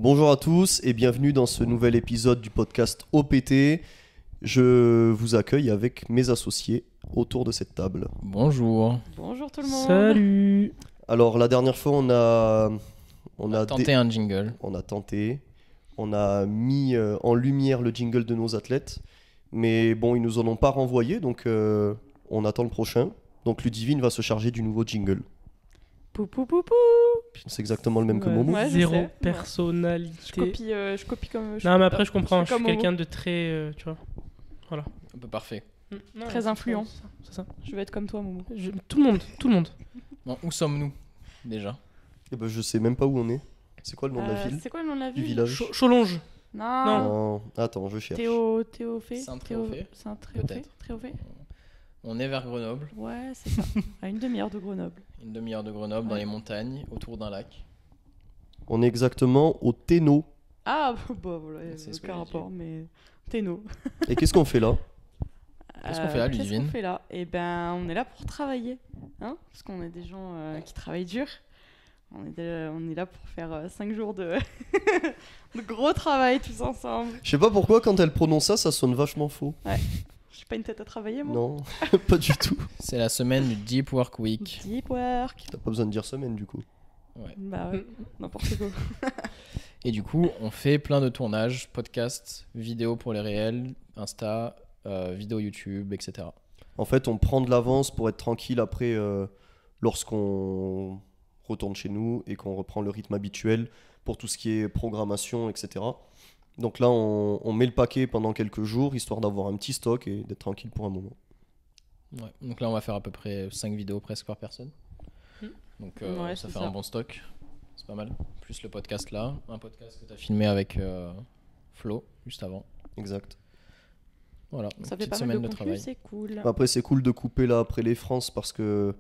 Bonjour à tous et bienvenue dans ce nouvel épisode du podcast OPT. Je vous accueille avec mes associés autour de cette table. Bonjour. Bonjour tout le monde. Salut. Alors la dernière fois on a Tenté un jingle. On a mis en lumière le jingle de nos athlètes, mais bon ils nous en ont pas renvoyé donc on attend le prochain. Donc Ludivine va se charger du nouveau jingle. Pou pou pou pou. C'est exactement le même que Ouais. Momo. Ouais, je Zéro sais. personnalité. Je copie comme. Non, mais après, je comprends. Je suis comme quelqu'un Momo. de très. Tu vois. Un peu parfait. Non, Très c'est influent. ça, C'est ça. Je vais être comme toi, Momo. Tout le monde. Bon, où sommes-nous déjà? Eh ben, je sais même pas où on est. C'est quoi le nom de la ville? C'est quoi le nom de la ville? Du village? Cholonge. Non. Non. Attends, je cherche. Théophée. Saint-Théophée. Saint-Théophée. Peut-être. Théophée. On est vers Grenoble, Ouais, c'est ça. À une demi-heure de Grenoble. une demi-heure de Grenoble, dans Ouais. les montagnes, autour d'un lac. On est exactement au Téno. Ah, bah voilà, C'est ce que aucun j'ai rapport, mais. Téno. Et qu'est-ce qu'on fait là? Qu'est-ce qu'on fait là, Qu'est-ce Ludivine? qu'on fait là? Eh ben, on est là pour travailler. Hein, parce qu'on est des gens qui travaillent dur. On est là pour faire 5 jours de... de gros travail tous ensemble. Je sais pas pourquoi quand elle prononce ça, ça sonne vachement faux. J'ai pas une tête à travailler, moi. Non, pas du tout. C'est la semaine du Deep Work Week. Deep work. T'as pas besoin de dire semaine du coup. Bah ouais, n'importe quoi. Et du coup, on fait plein de tournages, podcasts, vidéos pour les réels, Insta, vidéos YouTube, etc. En fait, on prend de l'avance pour être tranquille après lorsqu'on retourne chez nous et qu'on reprend le rythme habituel pour tout ce qui est programmation, etc. Donc là, on met le paquet pendant quelques jours histoire d'avoir un petit stock et d'être tranquille pour un moment. Ouais. Donc là, on va faire à peu près 5 vidéos presque par personne. Mm. Donc Ouais, ça c'est fait ça. un bon stock. C'est pas mal. Plus le podcast là. Un podcast que tu as filmé avec Flo juste avant. Exact. Voilà. Ça une fait petite pas mal semaine de de contenu, travail. c'est cool. Après, c'est cool de couper là après les France parce que,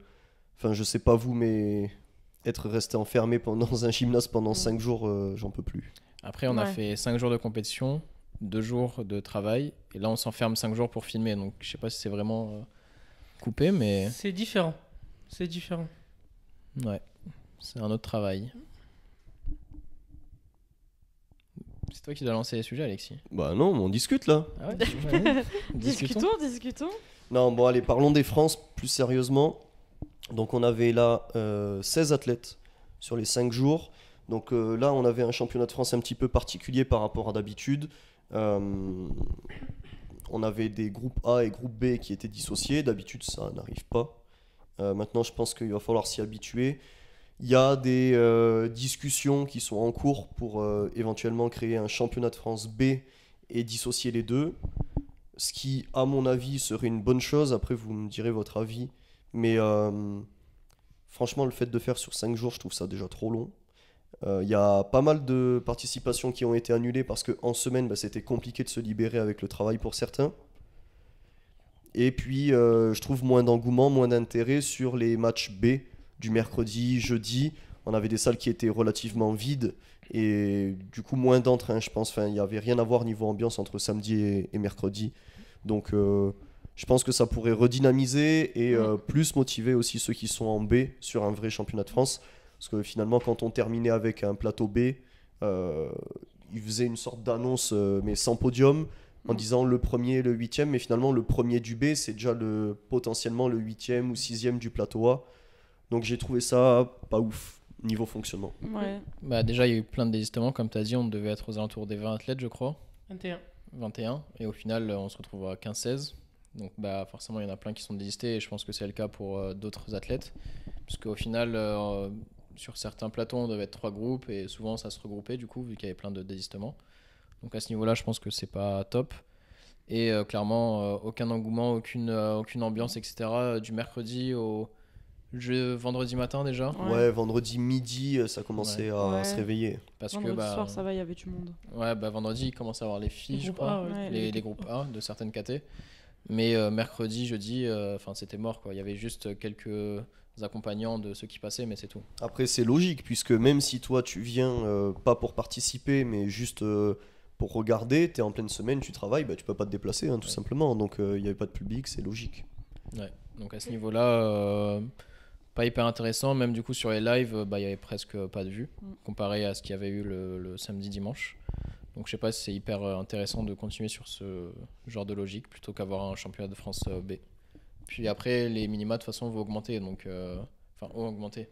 enfin, je sais pas vous, mais être resté enfermé dans un gymnase pendant 5 jours, j'en peux plus. Après, on a Ouais. fait 5 jours de compétition, 2 jours de travail. Et là, on s'enferme 5 jours pour filmer. Donc, je sais pas si c'est vraiment coupé, mais C'est différent. ouais, c'est un autre travail. C'est toi qui dois lancer les sujets, Alexis. Bah non, mais on discute là. Ah ouais, ouais. Discutons. Discutons. Non, bon, allez, parlons des France plus sérieusement. Donc, on avait là 16 athlètes sur les 5 jours. Donc là, on avait un championnat de France un petit peu particulier par rapport à d'habitude. On avait des groupes A et groupes B qui étaient dissociés. D'habitude, ça n'arrive pas. Maintenant, je pense qu'il va falloir s'y habituer. Il y a des discussions qui sont en cours pour éventuellement créer un championnat de France B et dissocier les deux. Ce qui, à mon avis, serait une bonne chose. Après, vous me direz votre avis. Mais franchement, le fait de faire sur 5 jours, je trouve ça déjà trop long. Il y a pas mal de participations qui ont été annulées parce qu'en semaine, bah, c'était compliqué de se libérer avec le travail pour certains. Et puis, je trouve moins d'engouement, moins d'intérêt sur les matchs B du mercredi, jeudi. On avait des salles qui étaient relativement vides et du coup moins d'entrain, je pense. Enfin, il n'y avait rien à voir niveau ambiance entre samedi et mercredi. Donc, je pense que ça pourrait redynamiser et plus motiver aussi ceux qui sont en B sur un vrai championnat de France. Parce que finalement, quand on terminait avec un plateau B, ils faisaient une sorte d'annonce, mais sans podium, en disant le premier et le huitième. Mais finalement, le premier du B, c'est déjà potentiellement le huitième ou sixième du plateau A. Donc j'ai trouvé ça pas ouf, niveau fonctionnement. Ouais. Bah, déjà, il y a eu plein de désistements. Comme tu as dit, on devait être aux alentours des 20 athlètes, je crois. 21. 21. Et au final, on se retrouve à 15-16. Donc bah, forcément, il y en a plein qui sont désistés. Et je pense que c'est le cas pour d'autres athlètes. Parce qu'au final, sur certains plateaux, on devait être 3 groupes. Et souvent, ça se regroupait, du coup, vu qu'il y avait plein de désistements. Donc à ce niveau-là, je pense que c'est pas top. Et clairement, aucun engouement, aucune ambiance, etc. Du mercredi au vendredi matin déjà. Ouais, vendredi midi, ça commençait à Ouais. se réveiller. Parce Vendredi que bah, soir, ça va, il y avait du monde. ouais, bah, vendredi, il commence à avoir les filles, Les je groupes crois. A, ouais. Ouais, Les groupes A de certaines catés. Mais mercredi, jeudi, c'était mort, quoi. Il y avait juste quelques accompagnants de ceux qui passaient, mais c'est tout. Après, c'est logique, puisque même si toi, tu viens pas pour participer, mais juste pour regarder, tu es en pleine semaine, tu travailles, bah, tu peux pas te déplacer, hein, tout simplement. Donc, il n'y avait pas de public, c'est logique. Ouais. Donc à ce niveau-là, pas hyper intéressant. Même du coup, sur les lives, il y avait presque pas de vues comparé à ce qu'il y avait eu le samedi, dimanche. Donc, je sais pas si c'est hyper intéressant de continuer sur ce genre de logique plutôt qu'avoir un championnat de France B. Puis après, les minima de toute façon vont augmenter. Donc, ont augmenté.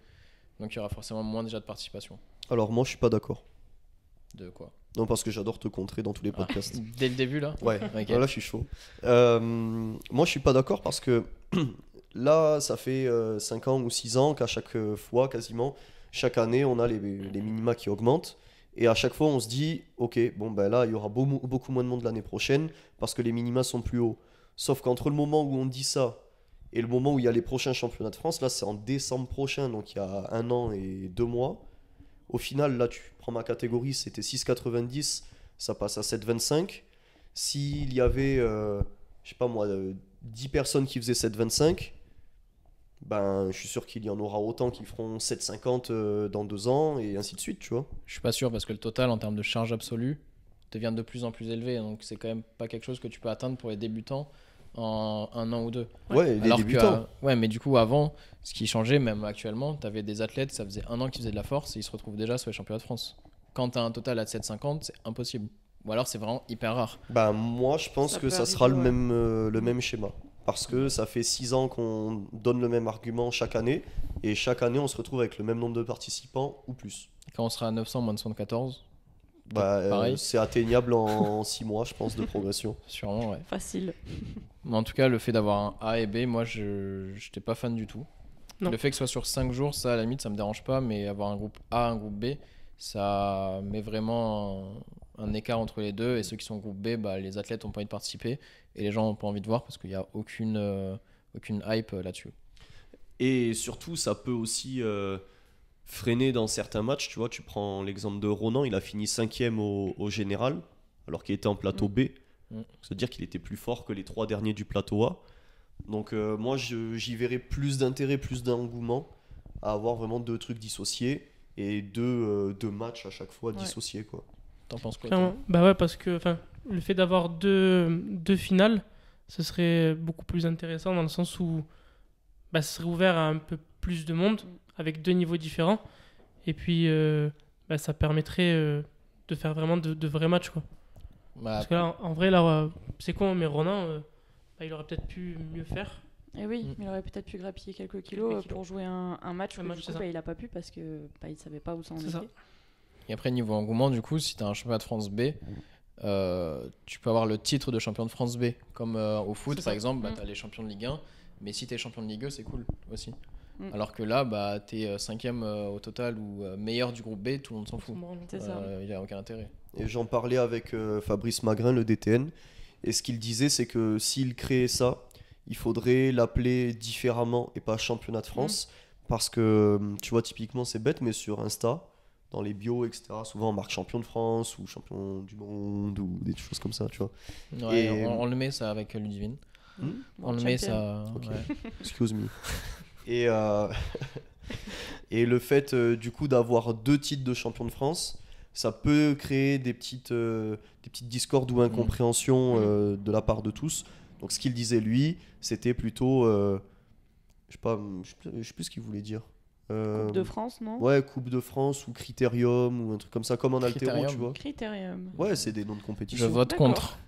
Donc, il y aura forcément moins déjà de participation. Alors moi je suis pas d'accord. De quoi? Non, parce que j'adore te contrer dans tous les podcasts. Dès le début, là? Ouais, Ok. là je suis chaud. Moi je suis pas d'accord parce que là ça fait 5 ans ou 6 ans qu'à chaque fois quasiment, chaque année on a les minima qui augmentent. Et à chaque fois on se dit, ok, bon ben là il y aura beaucoup moins de monde l'année prochaine parce que les minima sont plus hauts. Sauf qu'entre le moment où on dit ça et le moment où il y a les prochains championnats de France, là c'est en décembre prochain, donc il y a 1 an et 2 mois. Au final, là, tu prends ma catégorie, c'était 6,90, ça passe à 7,25. S'il y avait, je sais pas moi, 10 personnes qui faisaient 7,25, ben, je suis sûr qu'il y en aura autant qui feront 7,50 dans 2 ans, et ainsi de suite, tu vois. Je suis pas sûr parce que le total en termes de charge absolue devient de plus en plus élevé. Donc, c'est quand même pas quelque chose que tu peux atteindre pour les débutants en 1 an ou 2. Ouais, les Alors débutants. ouais, mais du coup, avant, ce qui changeait, même actuellement, tu avais des athlètes, ça faisait 1 an qu'ils faisaient de la force et ils se retrouvent déjà sur les championnats de France. Quand tu as un total à 7,50, c'est impossible. Ou alors, c'est vraiment hyper rare. Ben, moi, je pense Ça que peut ça arriver, sera ouais. le même schéma. Parce que ça fait 6 ans qu'on donne le même argument chaque année, et chaque année, on se retrouve avec le même nombre de participants ou plus. Quand on sera à 900 moins de 74, Bah, pareil. c'est atteignable en 6 mois, je pense, de progression. sûrement, ouais. Facile. Mais en tout cas, le fait d'avoir un A et B, moi, je n'étais pas fan du tout. Non. Le fait que ce soit sur 5 jours, ça, à la limite, ça me dérange pas, mais avoir un groupe A, un groupe B, ça met vraiment un écart entre les deux. Et ceux qui sont au groupe B, bah, les athlètes n'ont pas envie de participer et les gens n'ont pas envie de voir parce qu'il n'y a aucune hype là-dessus. Et surtout, ça peut aussi freiner dans certains matchs. Tu vois, tu prends l'exemple de Ronan, il a fini 5e au général, alors qu'il était en plateau B. Mm. C'est-à-dire qu'il était plus fort que les 3 derniers du plateau A. Donc moi, j'y verrais plus d'intérêt, plus d'engouement à avoir vraiment 2 trucs dissociés et 2 matchs à chaque fois Ouais. dissociés, quoi. T'en penses quoi, Clairement. toi? Bah ouais, parce que le fait d'avoir deux finales, ce serait beaucoup plus intéressant dans le sens où ce serait ouvert à un peu plus de monde avec 2 niveaux différents. Et puis, ça permettrait de faire vraiment de vrais matchs, quoi. Bah, Parce que là, en vrai, là, c'est con, mais Ronan, il aurait peut-être pu mieux faire. Et oui, Mm. il aurait peut-être pu grappiller quelques kilos pour jouer un match. Un que match, du c'est coup, ça. il a pas pu parce que il savait pas où ça en C'est ça. était. Et après, niveau engouement, du coup, si tu as un championnat de France B, tu peux avoir le titre de champion de France B. Comme au foot, C'est par ça. exemple, Mm. tu as les champions de Ligue 1. Mais si tu es champion de Ligue 2, c'est cool aussi. Mm. Alors que là, tu es 5e au total ou meilleur du groupe B, tout le monde s'en fout. C'est ça. Il n'y a aucun intérêt. Et j'en parlais avec Fabrice Magrin, le DTN, et ce qu'il disait, c'est que s'il créait ça, il faudrait l'appeler différemment et pas championnat de France, parce que, tu vois, typiquement, c'est bête, mais sur Insta, dans les bios, etc., souvent on marque champion de France ou champion du monde ou des choses comme ça, tu vois. Ouais, Et- on le met ça avec Ludivine. Hmm On le Champion. met ça. Ok. ouais. Excuse me. Et, et le fait, du coup, d'avoir 2 titres de champion de France, ça peut créer des petites discordes ou incompréhensions de la part de tous. Donc, ce qu'il disait, lui, c'était plutôt. Je sais plus ce qu'il voulait dire. Coupe de France, non? Ouais, Coupe de France ou Critérium ou un truc comme ça, comme en altéro, Critérium. tu vois. Critérium. Ouais, c'est des noms de Je compétition. vote D'accord. contre.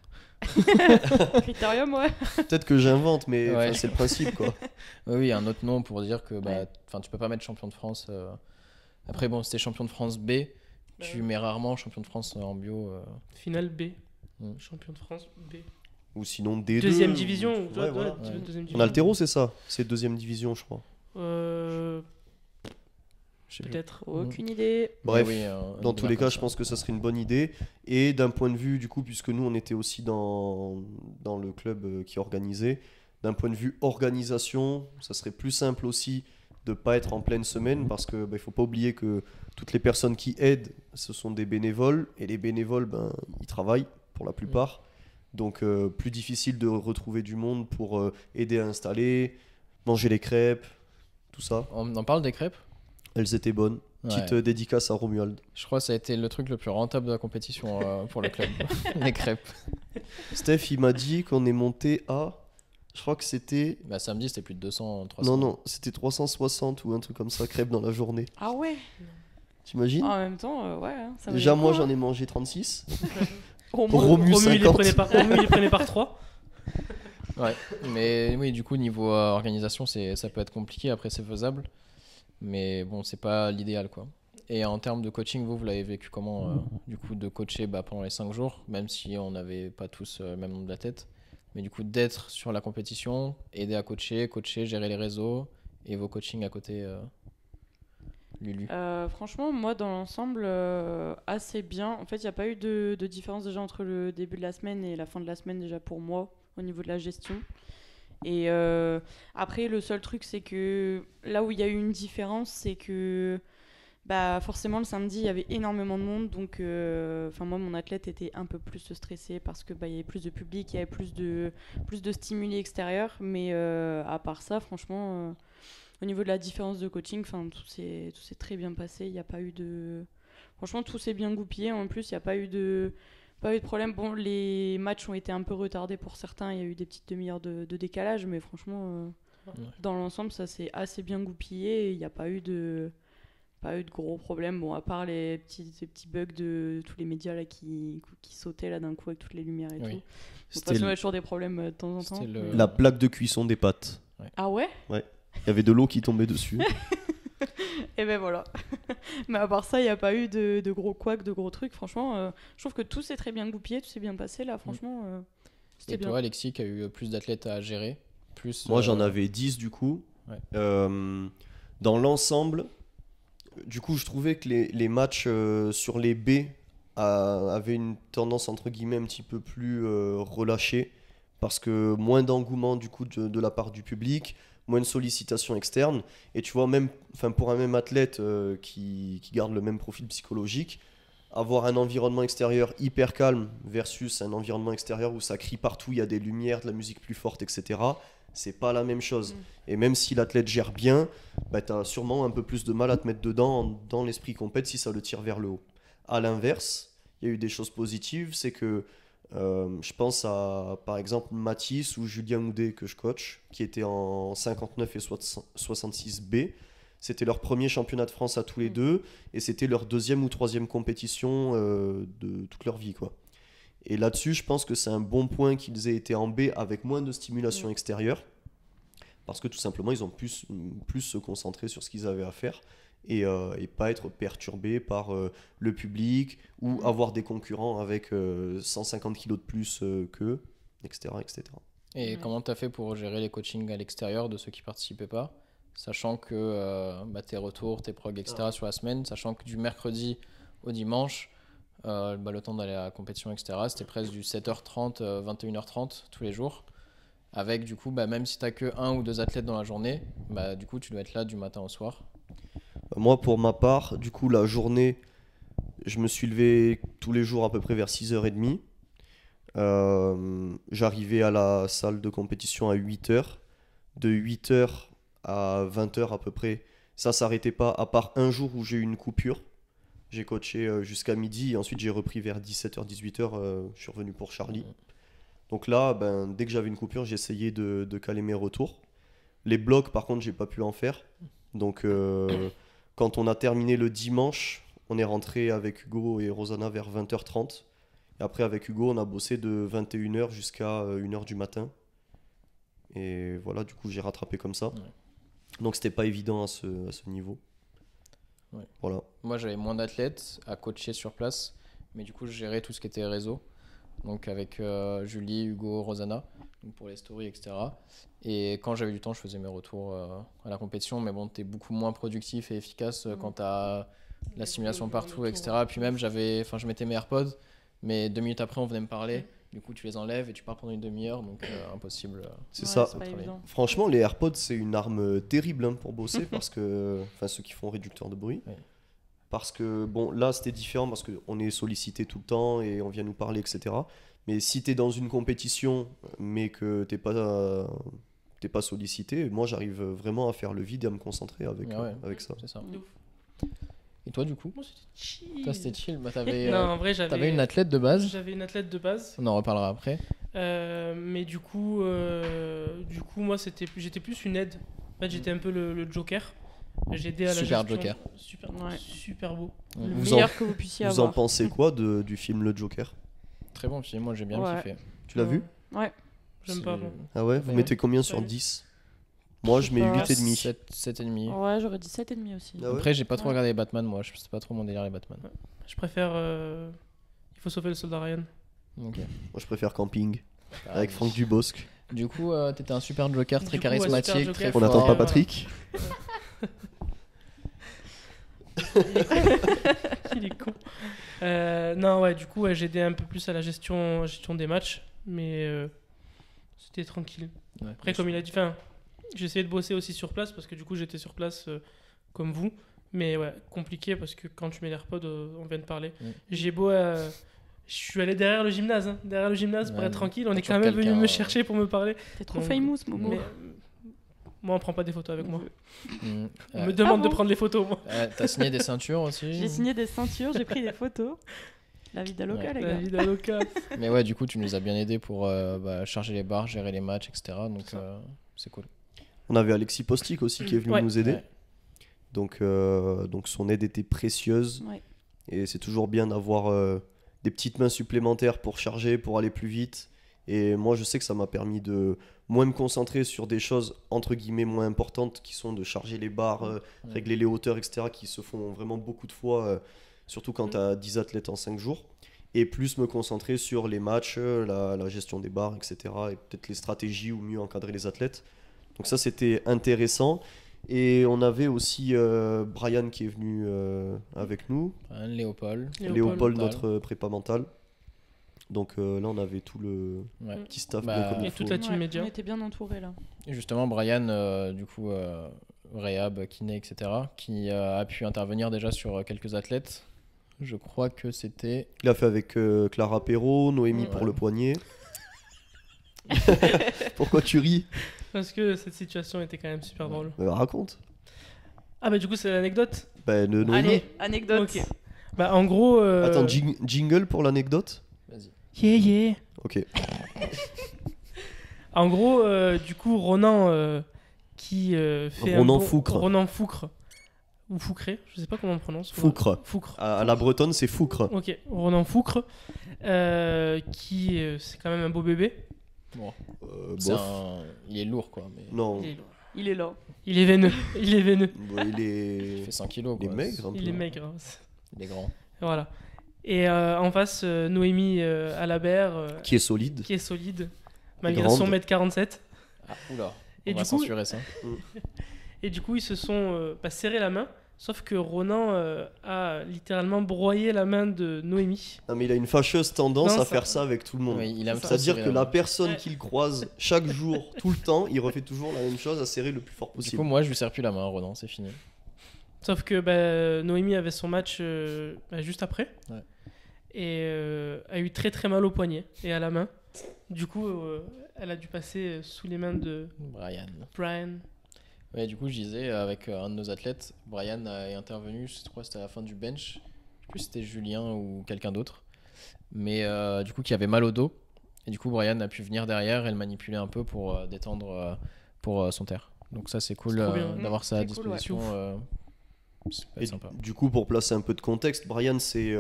Critérium, ouais. Peut-être que j'invente, mais Ouais. enfin, c'est le principe, quoi. Oui, un autre nom pour dire que Ouais. tu peux pas mettre champion de France. Après, bon, si t'es champion de France B, tu mets rarement champion de France en bio. Finale B, Mm. champion de France B. Ou sinon D2. Deuxième division. ou- Ouais, voilà. Ouais. Deuxième En division. altéro, c'est ça. C'est 2e division, je crois. Je sais plus. Peut-être. Aucune idée. Bref, Mais oui, dans tous les cas, je ça. pense que ça serait une bonne idée. Et d'un point de vue, du coup, puisque nous, on était aussi dans le club qui organisait, d'un point de vue organisation, ça serait plus simple aussi de pas être en pleine semaine parce que il faut pas oublier que toutes les personnes qui aident, ce sont des bénévoles. Et les bénévoles, ils travaillent pour la plupart. Donc, plus difficile de retrouver du monde pour aider à installer, manger les crêpes, tout ça. On en parle des crêpes. Elles étaient bonnes. Petite Ouais. dédicace à Romuald. Je crois que ça a été le truc le plus rentable de la compétition pour le club. Les crêpes. Steph, il m'a dit qu'on est monté à Je crois que c'était... Bah, samedi, c'était plus de 200, 300. Non, c'était 360 ou un truc comme ça, crêpes dans la journée. Ah ouais. T'imagines? En même temps, ouais. Ça me Déjà, vient moi, pas, j'en hein. ai mangé 36. Au Pour moins. Romu, Romu, il les 50. prenait par 3. Ouais, mais oui, du coup, niveau organisation, ça peut être compliqué. Après, c'est faisable. Mais bon, c'est pas l'idéal, quoi. Et en termes de coaching, vous l'avez vécu comment, du coup, de coacher pendant les 5 jours, même si on n'avait pas tous le même nombre d'athlètes. Mais du coup, d'être sur la compétition, aider à coacher, gérer les réseaux et vos coachings à côté, Lulu. Franchement, moi, dans l'ensemble, assez bien. En fait, il n'y a pas eu de différence déjà entre le début de la semaine et la fin de la semaine, déjà pour moi, au niveau de la gestion. Et après, le seul truc, c'est que là où il y a eu une différence, c'est que bah, forcément, le samedi, il y avait énormément de monde. Donc, moi, mon athlète était un peu plus stressé parce que il y avait plus de public, il y avait plus de stimuli extérieurs. Mais à part ça, franchement, au niveau de la différence de coaching, tout s'est très bien passé. Il n'y a pas eu de... Franchement, tout s'est bien goupillé. En plus, il n'y a pas eu de problème. Bon, les matchs ont été un peu retardés pour certains. Il y a eu des petites demi-heures de décalage. Mais franchement, dans l'ensemble, ça s'est assez bien goupillé. Et il n'y a pas eu de gros problèmes. Bon, à part ces petits bugs de tous les médias là, qui sautaient là, d'un coup avec toutes les lumières et tout. Donc, C'était il y a toujours des problèmes de temps en temps. C'était le- la plaque de cuisson des pâtes. Ah ouais? Il y avait de l'eau qui tombait dessus. Et ben voilà. Mais à part ça, il n'y a pas eu de gros couacs, de gros trucs. Franchement, je trouve que tout s'est très bien goupillé, tout s'est bien passé là. Franchement, c'était Et bien. toi, Alexis, qui a eu plus d'athlètes à gérer, Moi, j'en avais 10 du coup. Ouais. Dans l'ensemble, du coup, je trouvais que les matchs sur les B avaient une tendance, entre guillemets, un petit peu plus relâchée. Parce que moins d'engouement du coup de la part du public, moins de sollicitations externes. Et tu vois, même pour un même athlète qui garde le même profil psychologique, avoir un environnement extérieur hyper calme versus un environnement extérieur où ça crie partout, il y a des lumières, de la musique plus forte, etc., c'est pas la même chose. Et même si l'athlète gère bien, tu as sûrement un peu plus de mal à te mettre dedans dans l'esprit compète si ça le tire vers le haut. À l'inverse, il y a eu des choses positives, c'est que je pense à par exemple Mathis ou Julien Houdet que je coach, qui étaient en 59 et 66B. C'était leur premier championnat de France à tous les deux, et c'était leur deuxième ou troisième compétition de toute leur vie, quoi. Et là-dessus, je pense que c'est un bon point qu'ils aient été en B avec moins de stimulation extérieure, parce que tout simplement, ils ont plus se concentrer sur ce qu'ils avaient à faire, et pas être perturbés par le public, ou avoir des concurrents avec 150 kilos de plus qu'eux, etc., etc. Et comment tu as fait pour gérer les coachings à l'extérieur de ceux qui participaient pas, sachant que tes retours, tes progs, etc. sur la semaine, sachant que du mercredi au dimanche, le temps d'aller à la compétition, etc., c'était presque du 7h30, 21h30 tous les jours, avec du coup, même si tu n'as que 1 ou 2 athlètes dans la journée, du coup tu dois être là du matin au soir. Moi, pour ma part, du coup, la journée, je me suis levé tous les jours à peu près vers 6h30. J'arrivais à la salle de compétition à 8h. De 8h à 20h à peu près, ça s'arrêtait pas, à part un jour où j'ai eu une coupure. J'ai coaché jusqu'à midi et ensuite j'ai repris vers 17h, 18h. Je suis revenu pour Charlie. Donc là, dès que j'avais une coupure, j'essayais de caler mes retours. Les blocs, par contre, j'ai pas pu en faire. Donc, quand on a terminé le dimanche, on est rentré avec Hugo et Rosanna vers 20h30. Et après, avec Hugo, on a bossé de 21h jusqu'à 1h du matin. Et voilà, du coup, j'ai rattrapé comme ça. Ouais. Donc, c'était pas évident à ce niveau. Ouais. Voilà. Moi, j'avais moins d'athlètes à coacher sur place, mais du coup, je gérais tout ce qui était réseau. Donc, avec Julie, Hugo, Rosanna, donc pour les stories, etc. Et quand j'avais du temps, je faisais mes retours à la compétition. Mais bon, t'es beaucoup moins productif et efficace quand t'as la stimulation partout, etc. Puis même, je mettais mes AirPods, mais 2 minutes après, on venait me parler. Du coup, tu les enlèves et tu pars pendant une demi-heure, donc impossible. C'est ça. C'est pas évident. Franchement, les AirPods, c'est une arme terrible pour bosser, parce que, ceux qui font réducteur de bruit. Ouais. Parce que, bon, là, c'était différent parce qu'on est sollicité tout le temps et on vient nous parler, etc. Mais si tu es dans une compétition, mais que t'es pas sollicité, moi, j'arrive vraiment à faire le vide et à me concentrer avec ça. C'est ça. De ouf. Et toi, du coup? Moi, c'était chill. Toi, c'était chill. Non, en vrai, T'avais une athlète de base. J'avais une athlète de base. On en reparlera après. Mais du coup, moi, j'étais plus une aide. En fait, j'étais un peu le Joker. J'ai aidé à la Super gestion. Joker. Ouais. Super beau. Ouais. Le Vous meilleur que vous puissiez Vous en avoir. pensez quoi du film Le Joker? Très bon film, moi j'ai bien Ouais. kiffé. Tu l'as vu? Ouais. J'aime pas. moi. Ah ouais, vous Ouais. mettez combien sur Ouais. 10? Moi, je mets pas. 8,5. 7,5. Ouais, j'aurais dit 7,5 aussi. Ah ouais. Après, j'ai pas trop Ouais. regardé Batman, moi. C'est pas trop mon délire, les Batman. Je préfère. Il faut sauver le soldat Ryan. Ok. Moi, je préfère Camping Ah, avec Franck Dubosc. Du coup, t'étais un super Joker, très Du coup, ouais, charismatique, super très Joker. On fort. n'attend pas Voilà. Patrick. Il est con. Non, ouais, du coup, ouais, j'ai aidé un peu plus à la gestion des matchs, mais c'était tranquille. Ouais. Après, comme il a dit, enfin, j'ai essayé de bosser aussi sur place parce que du coup, j'étais sur place comme vous, mais ouais, compliqué parce que quand tu mets l'AirPod, on vient de parler. Mm. J'ai beau. Je suis allé derrière le gymnase, pour Ouais, être tranquille. On est toujours quand même venu quelqu'un, me chercher pour me parler. T'es trop Donc, famous, Momo. Mais, moi, on prend pas des photos avec moi. Mm. On me demande Ah de bon prendre les photos, moi. T'as signé des ceintures aussi. J'ai signé des ceintures, j'ai pris des photos. La vida loca, Ouais. les La gars. vie d'Aloca. Mais ouais, du coup, tu nous as bien aidé pour charger les bars, gérer les matchs, etc. Donc, c'est cool. On avait Alexis Postic aussi qui est venu Ouais. nous aider. Ouais. Donc son aide était précieuse. Ouais. Et c'est toujours bien d'avoir des petites mains supplémentaires pour charger, pour aller plus vite. Et moi, je sais que ça m'a permis de moins me concentrer sur des choses entre guillemets moins importantes qui sont de charger les barres, régler les hauteurs, etc. qui se font vraiment beaucoup de fois, surtout quand tu as 10 athlètes en 5 jours. Et plus me concentrer sur les matchs, la gestion des barres, etc. Et peut-être les stratégies ou mieux encadrer les athlètes. Donc ça, c'était intéressant. Et on avait aussi Brian qui est venu avec nous. Hein, Léopold. Léopold, mental. notre prépa mental. Donc là, on avait tout le Ouais. petit staff Bah, bien comme Et il Et faut. toute la team Ouais, média. on était bien entourés là. Et justement, Brian, du coup, Réhab, kiné, etc., qui a pu intervenir déjà sur quelques athlètes. Je crois que c'était. Il a fait avec Clara Perrault, Noémie Ouais. pour le poignet. Pourquoi tu ris? Parce que cette situation était quand même super drôle. Raconte. Ah bah du coup c'est l'anecdote. Ben, Noémie. Allez, anecdote. Ok. Bah en gros... Attends, jingle pour l'anecdote? Vas-y. Yeah, yeah. Ok. En gros, du coup, Ronan qui fait Ronan Foucre. Ronan Foucre. Ou Foucré, je sais pas comment on prononce. Foucre. Foucre. À la bretonne, c'est Foucre. Ok, Ronan Foucre, qui c'est quand même un beau bébé. Bon. Bof. Il est lourd, quoi. Mais Non, Il est, Il est là. il est veineux. Il est veineux. bon, il il est. fait 100 kilos, Il est quoi. maigre un peu. Il est maigre. Hein. Il est grand. Voilà. Et en face, Noémie Alabert, Qui est solide. qui est solide, malgré grande. son mètre 47. Ah, oula. Et On va du coup, censurer ça. Et du coup, ils se sont serré la main. Sauf que Ronan a littéralement broyé la main de Noémie. Non, mais il a une fâcheuse tendance Non, à ça- faire ça avec tout le monde. Ouais, il aime C'est trop C'est-à-dire serrer que la la main. personne Ouais. qu'il croise chaque jour, tout le temps, il refait toujours la même chose, à serrer le plus fort Du possible. coup, moi, je lui serre plus la main, Ronan, c'est fini. Sauf que Noémie avait son match juste après. Ouais. Et a eu très très mal au poignet et à la main. Du coup, elle a dû passer sous les mains de Brian. Brian. Ouais, du coup, je disais, avec un de nos athlètes, Brian est intervenu, je crois que c'était à la fin du bench. Je sais plus si c'était Julien ou quelqu'un d'autre. Mais du coup, qui avait mal au dos. Et du coup, Brian a pu venir derrière et le manipuler un peu pour détendre pour son terre. Donc ça, c'est cool C'est trop bien. d'avoir ça à C'est cool, ouais. disposition. Ça peut Et être sympa. du coup, pour placer un peu de contexte, Brian, c'est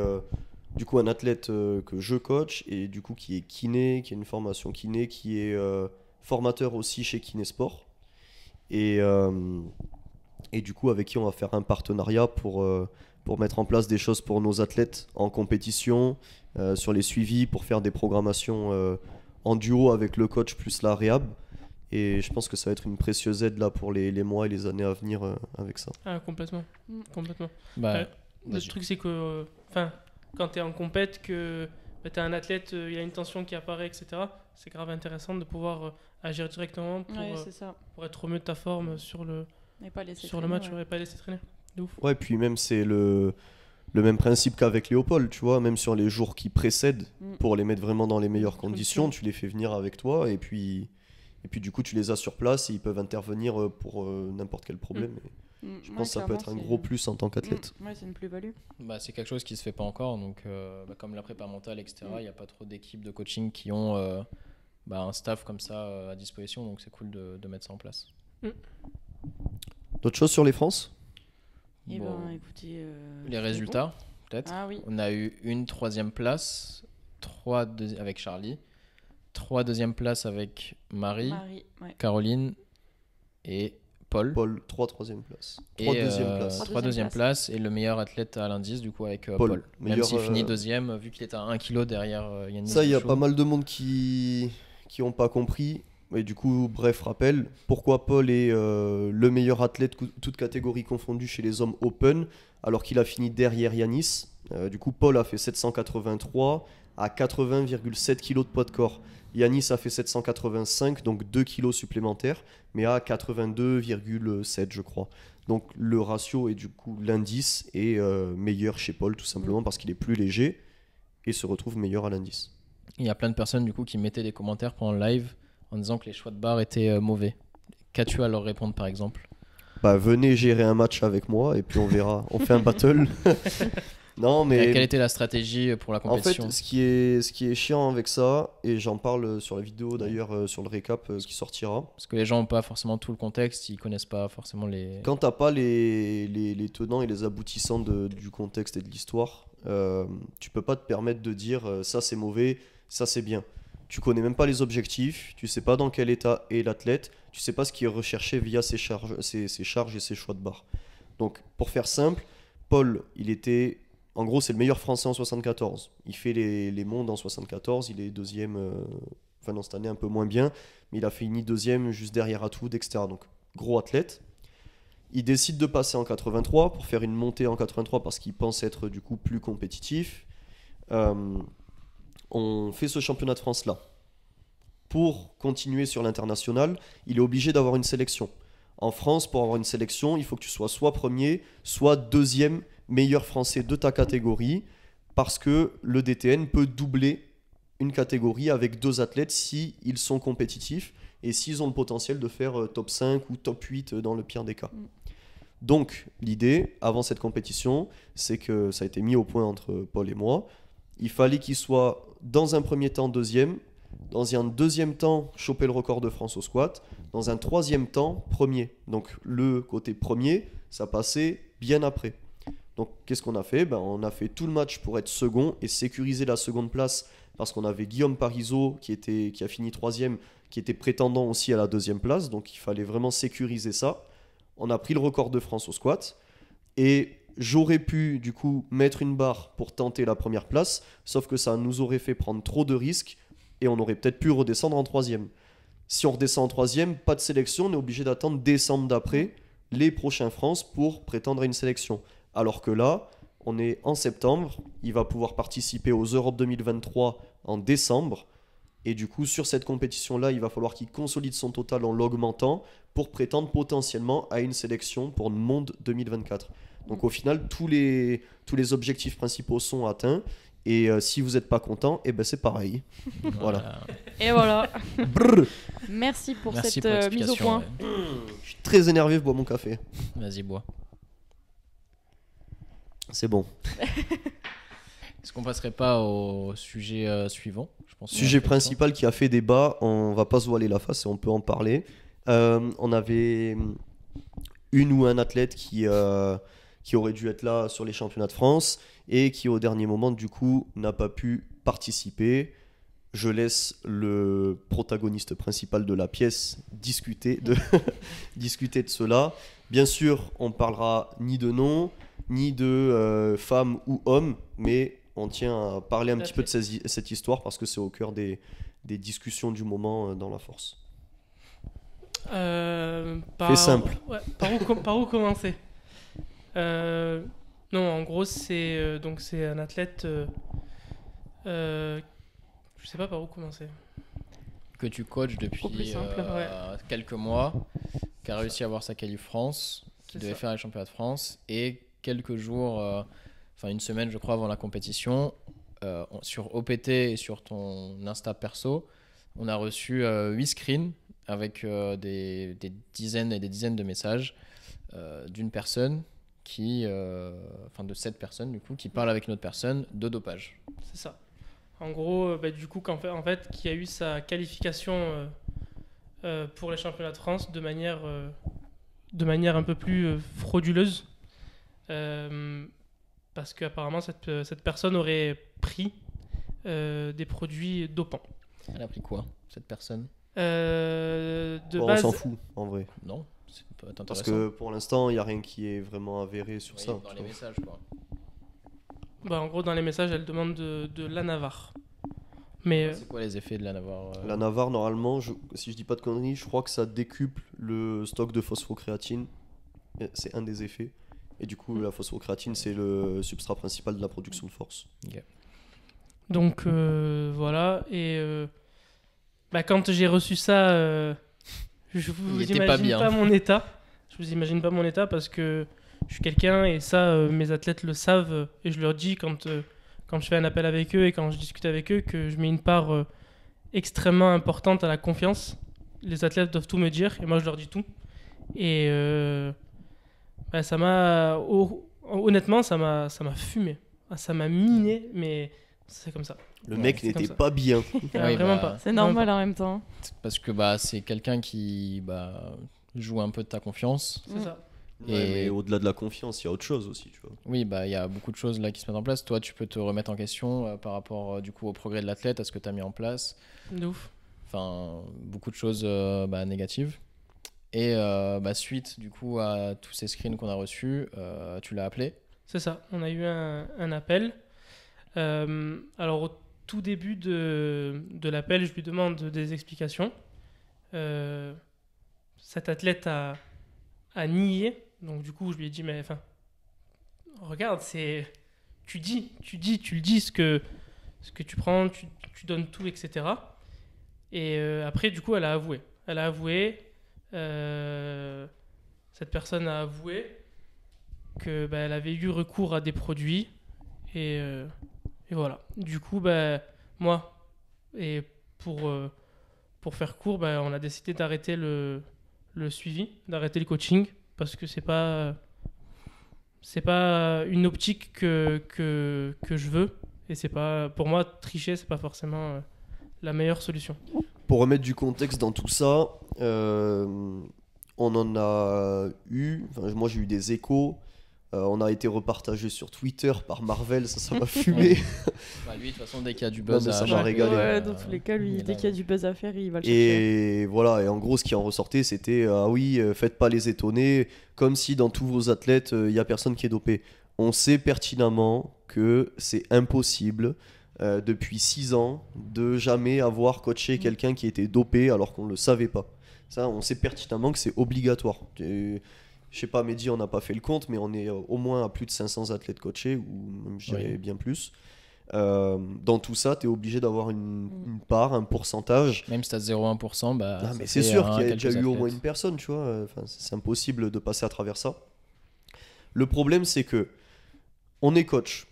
du coup un athlète que je coach et du coup qui est kiné, qui a une formation kiné, qui est formateur aussi chez Kinésport. Et du coup, avec qui on va faire un partenariat pour mettre en place des choses pour nos athlètes en compétition, sur les suivis, pour faire des programmations en duo avec le coach plus la réhab. Et je pense que ça va être une précieuse aide là pour les mois et les années à venir avec ça. Ah, complètement. Mm. Complètement. Bah, Le vas-y. truc, c'est que quand tu es en compète, que tu as un athlète, il y a une tension qui apparaît, etc., c'est grave intéressant de pouvoir agir directement Ouais, c'est ça. pour être au mieux de ta forme sur le Et pas laisser match. traîner, J'aurais pas laissé traîner. De ouf. Ouais, puis même c'est le même principe qu'avec Léopold, tu vois, même sur les jours qui précèdent, Mm. pour les mettre vraiment dans les meilleures conditions, Conditions. tu les fais venir avec toi et puis du coup tu les as sur place et ils peuvent intervenir pour n'importe quel problème. Et Mm. je Ouais, pense que ça peut clairement, être un c'est- gros plus en tant qu'athlète. Mm. Ouais, c'est une plus-value. Bah, c'est quelque chose qui se fait pas encore, donc comme la prépa mentale, etc., il Mm. n'y a pas trop d'équipes de coaching qui ont un staff comme ça à disposition, donc c'est cool de mettre ça en place. D'autres choses sur les France? Eh Bon, ben, écoutez, les c'est résultats, peut-être. bon. Ah oui. On a eu une 3e place, avec Charlie, 3 deuxième places avec Marie, Ouais. Caroline et Paul. Paul, 3 troisième place. Et, 3 deuxième place. 3 deuxième places et le meilleur athlète à l'indice, du coup, avec Paul. Même Meilleur, s'il finit deuxième, vu qu'il est à 1 kg derrière Yannis. Ça, il y a Bouchot. pas mal de monde qui ont pas compris. Et du coup, bref, rappel, pourquoi Paul est le meilleur athlète, toute catégorie confondue chez les hommes open, alors qu'il a fini derrière Yanis. Du coup, Paul a fait 783 à 80,7 kg de poids de corps. Yanis a fait 785, donc 2 kg supplémentaires, mais à 82,7 je crois. Donc le ratio et du coup l'indice est meilleur chez Paul, tout simplement parce qu'il est plus léger et se retrouve meilleur à l'indice. Il y a plein de personnes du coup qui mettaient des commentaires pendant le live en disant que les choix de barre étaient mauvais. Qu'as-tu à leur répondre par exemple? Bah venez gérer un match avec moi et puis on verra. On fait un battle. Non mais Et quelle était la stratégie pour la en fait, compétition? ce qui est chiant avec ça, et j'en parle sur la vidéo d'ailleurs, sur le récap qui sortira. Parce que les gens n'ont pas forcément tout le contexte, ils connaissent pas forcément les... Quand t'as pas les tenants et les aboutissants du contexte et de l'histoire, tu peux pas te permettre de dire ça c'est mauvais, ça c'est bien. Tu connais même pas les objectifs, tu sais pas dans quel état est l'athlète, tu sais pas ce qui est recherché via ses charges et ses choix de barre. Donc pour faire simple, Paul, il était... En gros, c'est le meilleur français en 74. Il fait les mondes en 74, il est deuxième, enfin non, cette année un peu moins bien, mais il a fini deuxième juste derrière Atwood, etc. Donc gros athlète. Il décide de passer en 83 pour faire une montée en 83 parce qu'il pense être du coup plus compétitif. On fait ce championnat de France là. Pour continuer sur l'international, il est obligé d'avoir une sélection. En France, pour avoir une sélection, il faut que tu sois soit premier, soit deuxième meilleur français de ta catégorie, parce que le DTN peut doubler une catégorie avec 2 athlètes si ils sont compétitifs et s'ils ont le potentiel de faire top 5 ou top 8 dans le pire des cas. Donc l'idée, avant cette compétition, c'est que ça a été mis au point entre Paul et moi. Il fallait qu'il soit dans un premier temps deuxième, dans un deuxième temps choper le record de France au squat, dans un troisième temps premier. Donc le côté premier, ça passait bien après. Donc qu'est-ce qu'on a fait? On a fait tout le match pour être second et sécuriser la seconde place parce qu'on avait Guillaume Parisot qui a fini troisième, qui était prétendant aussi à la deuxième place. Donc il fallait vraiment sécuriser ça. On a pris le record de France au squat et j'aurais pu du coup mettre une barre pour tenter la première place, sauf que ça nous aurait fait prendre trop de risques et on aurait peut-être pu redescendre en troisième. Si on redescend en troisième, pas de sélection, on est obligé d'attendre décembre d'après les prochains France pour prétendre à une sélection. Alors que là, on est en septembre, il va pouvoir participer aux Europes 2023 en décembre. Et du coup, sur cette compétition-là, il va falloir qu'il consolide son total en l'augmentant pour prétendre potentiellement à une sélection pour le Monde 2024. Donc au final, tous les objectifs principaux sont atteints. Et si vous n'êtes pas content, c'est pareil. Voilà. Et voilà. Brrr. Merci pour Merci cette pour mise au l'explication, point. ouais. Je suis très énervé, je bois mon café. Vas-y, bois. C'est bon. Est-ce qu'on passerait pas au sujet suivant? Je pense Sujet principal qui a fait débat, on va pas se voiler la face et on peut en parler. On avait une ou un athlète qui aurait dû être là sur les championnats de France et qui au dernier moment du coup n'a pas pu participer. Je laisse le protagoniste principal de la pièce discuter de cela. Bien sûr, on parlera ni de nom, ni de femme ou homme, mais on tient à parler un petit peu de cette histoire parce que c'est au cœur des discussions du moment dans la force. Fais simple. Ouais, par où commencer? Non, en gros, c'est un athlète. Je sais pas par où commencer. Que tu coaches Au depuis plus simple, quelques mois, qui a réussi à avoir sa qualif France, qui C'est devait ça. faire les championnats de France, et quelques jours, enfin une semaine je crois avant la compétition, sur OPT et sur ton Insta perso, on a reçu 8 screens avec des dizaines et des dizaines de messages d'une personne de 7 personnes du coup, qui parle avec une autre personne de dopage. C'est ça. En gros, du coup, en fait, qui a eu sa qualification pour les championnats de France de manière un peu plus frauduleuse. Parce qu'apparemment, cette personne aurait pris des produits dopants. Elle a pris quoi, cette personne? De Bon, base, on s'en fout, en vrai. Non, c'est peut être Parce intéressant. que pour l'instant, il n'y a rien qui est vraiment avéré sur Oui, ça. dans tu les vois. messages, quoi. en gros, dans les messages, elle demande de l'anavar. Mais C'est quoi les effets de la Navarre La Navarre, normalement, si je dis pas de conneries, je crois que ça décuple le stock de phosphocréatine. C'est un des effets. Et du coup, la phosphocréatine, c'est le substrat principal de la production de force. donc, voilà. Et quand j'ai reçu ça, je vous Il était pas imagine bien. pas mon état. Je vous imagine pas mon état parce que je suis quelqu'un, et ça, mes athlètes le savent. Et je leur dis quand je fais un appel avec eux et quand je discute avec eux, que je mets une part extrêmement importante à la confiance. Les athlètes doivent tout me dire et moi je leur dis tout. Et ça m'a honnêtement, ça m'a fumé. Ça m'a miné, mais c'est comme ça. Le Ouais, mec c'est n'était comme ça. pas bien. Oui, Vraiment bah, pas. C'est normal en même temps. Parce que c'est quelqu'un qui joue un peu de ta confiance. C'est ça. Et- Ouais, mais au-delà de la confiance, il y a autre chose aussi, tu vois. Oui, il y a beaucoup de choses là qui se mettent en place. Toi, tu peux te remettre en question par rapport du coup au progrès de l'athlète, à ce que tu as mis en place. De ouf. Enfin, beaucoup de choses négatives. Et suite du coup à tous ces screens qu'on a reçus, tu l'as appelé. C'est ça. On a eu un appel. Alors, au tout début de l'appel, je lui demande des explications. Cet athlète a nié. Donc, du coup, je lui ai dit, mais enfin, regarde, tu le dis ce que tu prends, tu donnes tout, etc. Et après, du coup, elle a avoué. Cette personne a avoué que elle avait eu recours à des produits et voilà. Du coup, moi, et pour faire court, on a décidé d'arrêter le suivi, d'arrêter le coaching, parce que c'est pas une optique que je veux, et c'est pas, pour moi, tricher, c'est pas forcément la meilleure solution. Pour remettre du contexte dans tout ça, on en a eu, enfin, moi j'ai eu des échos, on a été repartagé sur Twitter par Marvel, ça m'a fumé. Lui, de toute façon, dès qu'il y a du buzz, Non, mais ça à m'a chaque- régalé. Ouais, dans tous les cas, lui, il dès a- qu'il y a du buzz à faire, il va le chercher. Et voilà, et en gros, ce qui en ressortait, c'était ah oui, faites pas les étonner, comme si dans tous vos athlètes, il y a personne qui est dopé. On sait pertinemment que c'est impossible depuis 6 ans de jamais avoir coaché quelqu'un qui était dopé alors qu'on le savait pas. Ça, on sait pertinemment que c'est obligatoire. Et, je sais pas, Mehdi, on n'a pas fait le compte, mais on est au moins à plus de 500 athlètes coachés, ou même je dirais Oui. bien plus. Dans tout ça, tu es obligé d'avoir une part, un pourcentage. Même si tu as 0,1%, Ah, ça mais c'est fait, sûr qu'il y a quelques déjà eu au athlètes. moins une personne, tu vois. Enfin, c'est impossible de passer à travers ça. Le problème, c'est que on est coach.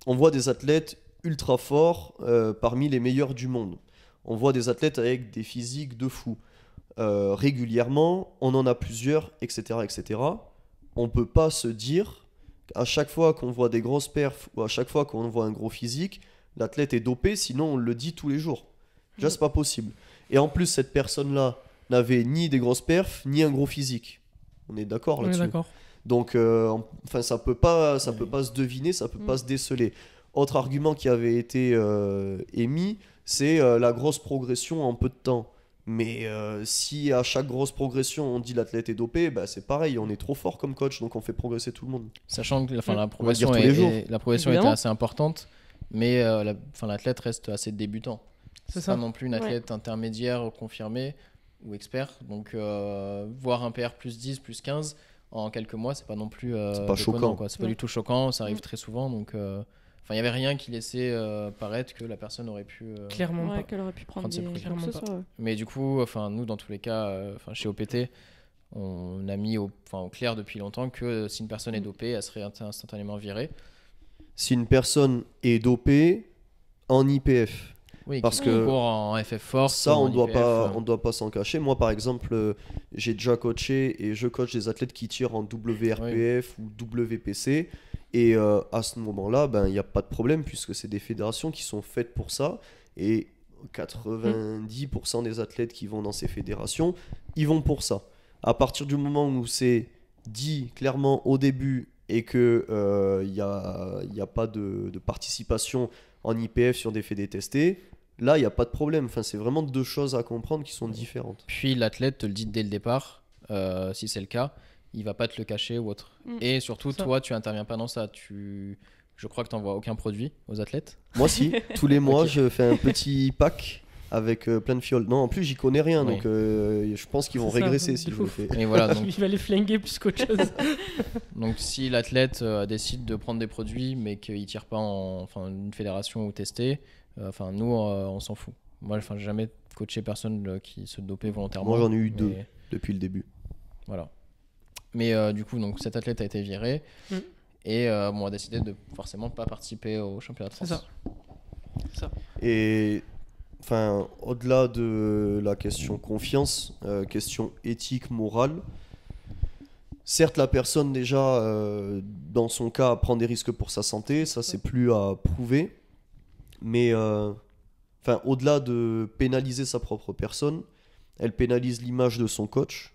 On voit des athlètes ultra forts parmi les meilleurs du monde. On voit des athlètes avec des physiques de fou. Régulièrement, on en a plusieurs, etc., etc. On peut pas se dire qu'à chaque fois qu'on voit des grosses perfs ou à chaque fois qu'on voit un gros physique, l'athlète est dopé, sinon on le dit tous les jours. Déjà, c'est pas possible. Et en plus, cette personne-là n'avait ni des grosses perfs, ni un gros physique. On est d'accord On est là-dessus. d'accord. Donc, enfin, ça peut pas se deviner, ça peut pas se déceler. Autre argument qui avait été émis, c'est la grosse progression en peu de temps. Mais si à chaque grosse progression on dit l'athlète est dopé, c'est pareil, on est trop fort comme coach, donc on fait progresser tout le monde. Sachant que la On va progression, le dire tous les jours. la progression était Évidemment. assez importante, mais l'athlète reste assez débutant. C'est C'est ça. pas non plus une athlète intermédiaire confirmée ou expert. Donc, voir un PR plus 10, plus 15 en quelques mois, c'est pas non plus C'est pas déconnant, choquant. quoi. C'est pas Ouais. du tout choquant, ça arrive très souvent. Donc, il n'y avait rien qui laissait paraître que la personne aurait pu. Clairement Ouais, pas. qu'elle aurait pu prendre Prendre ses des précautions. quoi que ce Clairement soit, ouais. Mais du coup, nous, dans tous les cas, chez OPT, on a mis au clair depuis longtemps que si une personne est dopée, elle serait instantanément virée. Si une personne est dopée en IPF, Oui, Parce qui que court en FF Force. ça, ou on en doit IPF, pas, on doit pas s'en cacher. Moi, par exemple, j'ai déjà coaché et je coach des athlètes qui tirent en WRPF ou WPC. Et à ce moment-là, il n'y a pas de problème puisque c'est des fédérations qui sont faites pour ça. Et 90% des athlètes qui vont dans ces fédérations, ils vont pour ça. À partir du moment où c'est dit clairement au début et qu'il n'y a pas de participation en IPF sur des fédés testés, là, il n'y a pas de problème. Enfin, c'est vraiment deux choses à comprendre qui sont différentes. Puis l'athlète te le dit dès le départ, si c'est le cas, il va pas te le cacher ou autre. Et surtout, toi, tu interviens pas dans ça. Je crois que tu n'envoies aucun produit aux athlètes. Moi, si. Tous les mois, Ok. je fais un petit pack avec plein de fioles. Non, en plus, j'y connais rien. Oui. Donc, je pense qu'ils vont C'est ça, régresser de si je fou. le fais. Et voilà, donc, Il va les flinguer plus qu'autre chose. donc si l'athlète décide de prendre des produits mais qu'il ne tire pas en une fédération ou testé, nous, on s'en fout. Moi, j'ai jamais coaché personne qui se dopait volontairement. Moi, j'en ai eu mais- deux depuis le début. Voilà. Mais du coup, donc, cet athlète a été viré et on a décidé de forcément pas participer au championnat de C'est France. ça. Et enfin, au-delà de la question confiance, question éthique, morale, certes, la personne déjà, dans son cas, prend des risques pour sa santé, ça c'est plus à prouver. Mais au-delà de pénaliser sa propre personne, elle pénalise l'image de son coach,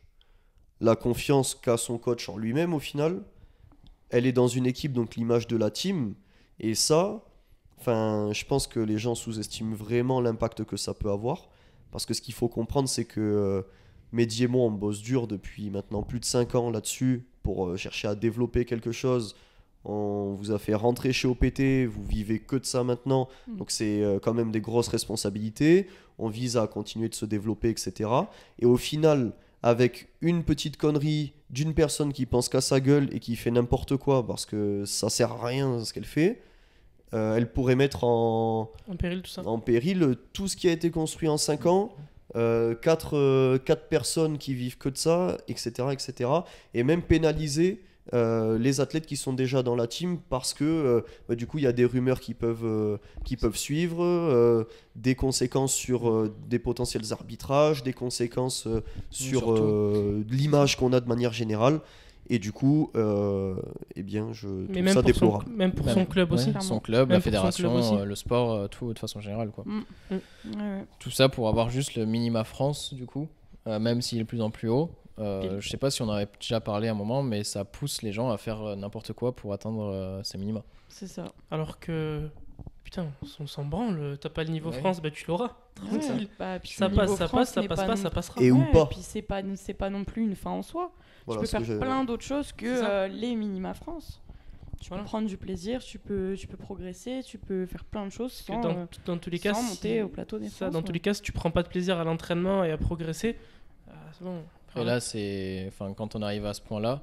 la confiance qu'a son coach en lui-même au final. Elle est dans une équipe, donc l'image de la team. Et ça, je pense que les gens sous-estiment vraiment l'impact que ça peut avoir. Parce que ce qu'il faut comprendre, c'est que Mehdi et moi, on bosse dur depuis maintenant plus de 5 ans là-dessus pour chercher à développer quelque chose. On vous a fait rentrer chez OPT, vous vivez que de ça maintenant. Donc c'est quand même des grosses responsabilités. On vise à continuer de se développer, etc. Et au final, avec une petite connerie d'une personne qui pense qu'à sa gueule et qui fait n'importe quoi parce que ça sert à rien ce qu'elle fait, elle pourrait mettre En péril, tout ça. en péril tout ce qui a été construit en 5 ans, 4 personnes qui vivent que de ça, etc. etc. Et même pénaliser les athlètes qui sont déjà dans la team parce que du coup il y a des rumeurs qui peuvent suivre, des conséquences sur des potentiels arbitrages, des conséquences sur l'image qu'on a de manière générale. Et du coup, je Mais trouve même ça pour, déplorable. même pour son club aussi. Son club, Même la pour son fédération, club aussi. le sport, tout de façon générale, quoi. Ouais. Tout ça pour avoir juste le minima France, du coup, même s'il est de plus en plus haut. Je sais pas si on en avait déjà parlé à un moment, mais ça pousse les gens à faire n'importe quoi pour atteindre ces minima. C'est ça. Alors que, putain, on s'en branle. T'as pas le niveau Ouais. France, tu l'auras. Tranquille. Puis Ça le passe, niveau ça France passe, ça n'est passe pas pas, non- ça passera. Et ou pas. Puis c'est pas non plus une fin en soi. Voilà tu ce peux que faire j'ai- plein d'autres choses que C'est ça. les minima France. Tu Voilà. peux prendre du plaisir, tu peux progresser, tu peux faire plein de choses Parce sans, que dans tous les cas, sans si- monter au plateau des ça, France. dans tous les cas, si tu prends pas de plaisir à l'entraînement et à progresser, c'est bon. Et là, quand on arrive à ce point-là,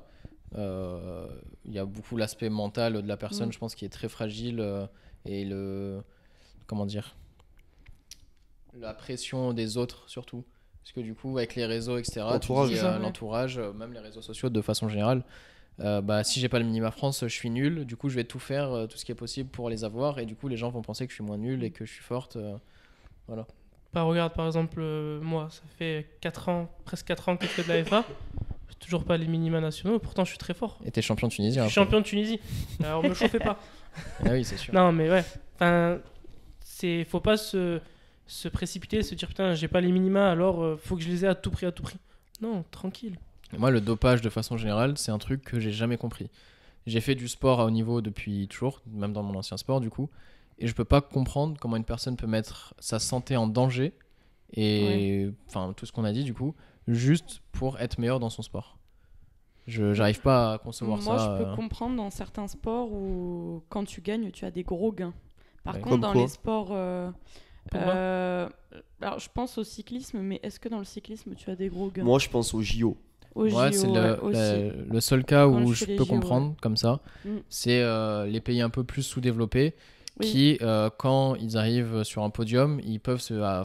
il y a beaucoup l'aspect mental de la personne, je pense, qui est très fragile et comment dire, la pression des autres surtout. Parce que du coup, avec les réseaux, etc., tu L'entourage. dis, C'est ça, ouais. l'entourage, même les réseaux sociaux de façon générale, si j'ai pas le minima France, je suis nul. Du coup, je vais tout faire, tout ce qui est possible pour les avoir. Et du coup, les gens vont penser que je suis moins nul et que je suis forte. Voilà. Bah, regarde, par exemple, moi, ça fait 4 ans, presque 4 ans que je fais de la FA. J'ai toujours pas les minima nationaux, pourtant je suis très fort. Et t'es champion de Tunisie. Je suis après. champion de Tunisie. Alors, me chauffez pas. Ah oui, c'est sûr. Non, mais ouais. Enfin, faut pas se précipiter, se dire putain, j'ai pas les minima, alors faut que je les ai à tout prix, à tout prix. Non, tranquille. Moi, le dopage, de façon générale, c'est un truc que j'ai jamais compris. J'ai fait du sport à haut niveau depuis toujours, même dans mon ancien sport, du coup. Et je peux pas comprendre comment une personne peut mettre sa santé en danger et tout ce qu'on a dit, du coup, juste pour être meilleur dans son sport. J'arrive pas à concevoir Moi, ça. je peux comprendre dans certains sports où quand tu gagnes, tu as des gros gains. Par Ouais. contre, Comme dans quoi les sports... Pourquoi alors, je pense au cyclisme, mais est-ce que dans le cyclisme, tu as des gros gains? Moi, je pense au JO. Au Ouais, JO, c'est aussi. le seul cas Quand où je fais je les peux JO, comprendre comme ça. Mm. C'est les pays un peu plus sous-développés Oui. qui, quand ils arrivent sur un podium, ils peuvent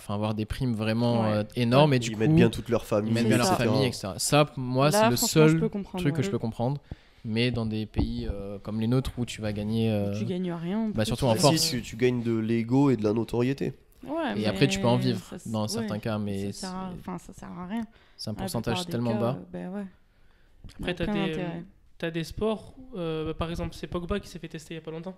avoir des primes vraiment Ouais. énormes. Et Ils du coup, mettent bien toute leur famille. ils mettent C'est bien leur ça. famille, etc. Ça, moi, Là, c'est le franchement, je seul peux comprendre, truc que ouais. je peux comprendre. Mais dans des pays comme les nôtres où tu vas gagner. Tu gagnes rien. en plus. surtout en Si, force. tu gagnes de l'ego et de la notoriété. Ouais, Et mais après, tu peux en vivre ça, dans ouais, certains cas, mais ça sert à rien. c'est un La pourcentage plupart des tellement cas, bas. ouais. Après, Aucun intérêt. tu as des sports, par exemple, c'est Pogba qui s'est fait tester il n'y a pas longtemps,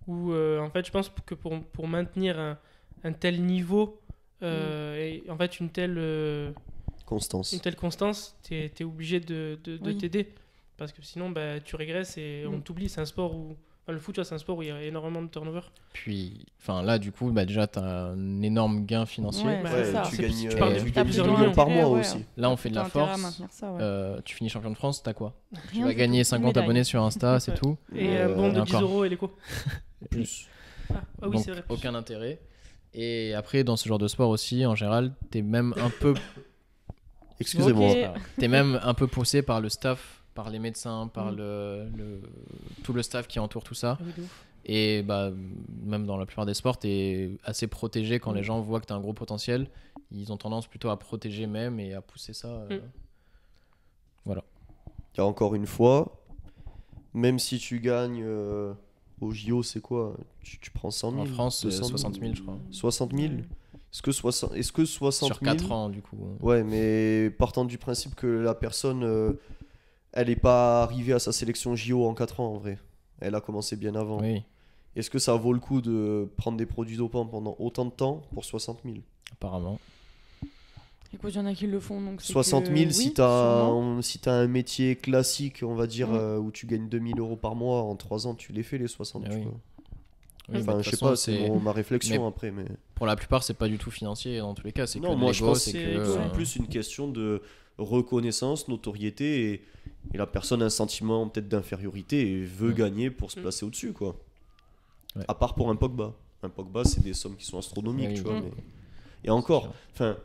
où en fait, je pense que pour maintenir un tel niveau et en fait une telle Constance. tu es obligé de Oui. t'aider. Parce que sinon, bah, tu régresses et on t'oublie. C'est un sport où. Enfin, le foot, tu vois, c'est un sport où il y a énormément de turnover. Puis, là, du coup, déjà, tu as un énorme gain financier. Ouais, Bah, c'est ça. tu c'est- gagnes tu parles de- tu t'as gagnes 10 plusieurs millions par intérêts, mois ouais. aussi. Là, on fait de la T'as intérêt à force. maintenir ça, ouais. Tu finis champion de France, t'as quoi? Tu Rien vas du gagner tout. 50 Médaille. abonnés sur Insta, c'est Ouais. tout. Et un bon et de 10 encore. euros et les co. Plus. Ah oui, Donc, c'est vrai. aucun intérêt. Et après, dans ce genre de sport aussi, en général, t'es même un peu Excusez-moi. Ok. T'es même un peu poussé par le staff, par les médecins, par Mm. tout le staff qui entoure tout ça. Ah oui, de ouf. Et même dans la plupart des sports, t'es assez protégé quand les gens voient que t'as un gros potentiel. Ils ont tendance plutôt à protéger même et à pousser ça. Voilà. Il y a encore une fois, même si tu gagnes au JO, c'est quoi? Tu prends 100 000 En France, c'est 200 000, 60 000, je crois. 60 000? Est-ce que 60 Sur 000 4 ans, du coup. Ouais, mais partant du principe que la personne, elle n'est pas arrivée à sa sélection JO en 4 ans en vrai. Elle a commencé bien avant. Oui, Est-ce que ça vaut le coup de prendre des produits dopants pendant autant de temps pour 60 000? apparemment. Écoute, il y en a qui le font. Donc c'est 60 000 que... si oui, tu sûrement. as un métier classique, on va dire, Mm. où tu gagnes 2 000 euros par mois, en 3 ans, tu les fais les 60. Ah tu oui. vois. Oui, Enfin, de je toute sais façon, pas, c'est ma réflexion après. Mais... Pour la plupart, c'est pas du tout financier dans tous les cas. C'est Non, que moi de je l'ego, pense c'est que que. c'est plus une question de reconnaissance, notoriété et la personne a un sentiment peut-être d'infériorité et veut gagner pour se placer au-dessus, quoi. Ouais. À part pour un Pogba. Un Pogba, c'est des sommes qui sont astronomiques, Oui, tu vois. oui. Mais... Et encore, enfin,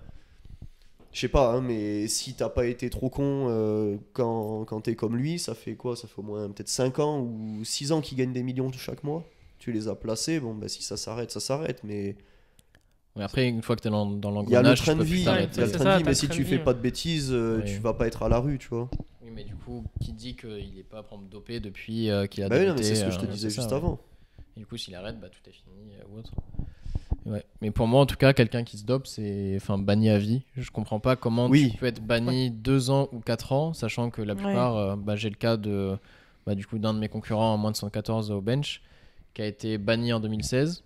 je sais pas, hein, mais si t'as pas été trop con quand t'es comme lui, ça fait quoi? Ça fait au moins peut-être 5 ans ou 6 ans qu'il gagne des millions chaque mois. Tu les as placés, bon, bah, si ça s'arrête, ça s'arrête, mais Mais après, une fois que t'es dans il y a le l'engrenage, tu train de peux plus vie, t'arrêter. il y a le C'est train ça, de vie, t'as mais le si train tu de fais vie, pas de bêtises, Oui. tu vas pas être à la rue, tu vois. Oui, mais du coup, qui dit qu'il est pas par exemple, dopé depuis qu'il a Bah oui, non, débuté, mais c'est ce que je te disais c'est ça, juste ouais. avant. Et du coup, s'il arrête, tout est fini ou autre. Ouais. Mais pour moi, en tout cas, quelqu'un qui se dope, c'est banni à vie. Je comprends pas comment Oui. tu peux être banni 2 ans ou 4 ans, sachant que la plupart, j'ai le cas de du coup d'un de mes concurrents en moins de 114 au bench, qui a été banni en 2016,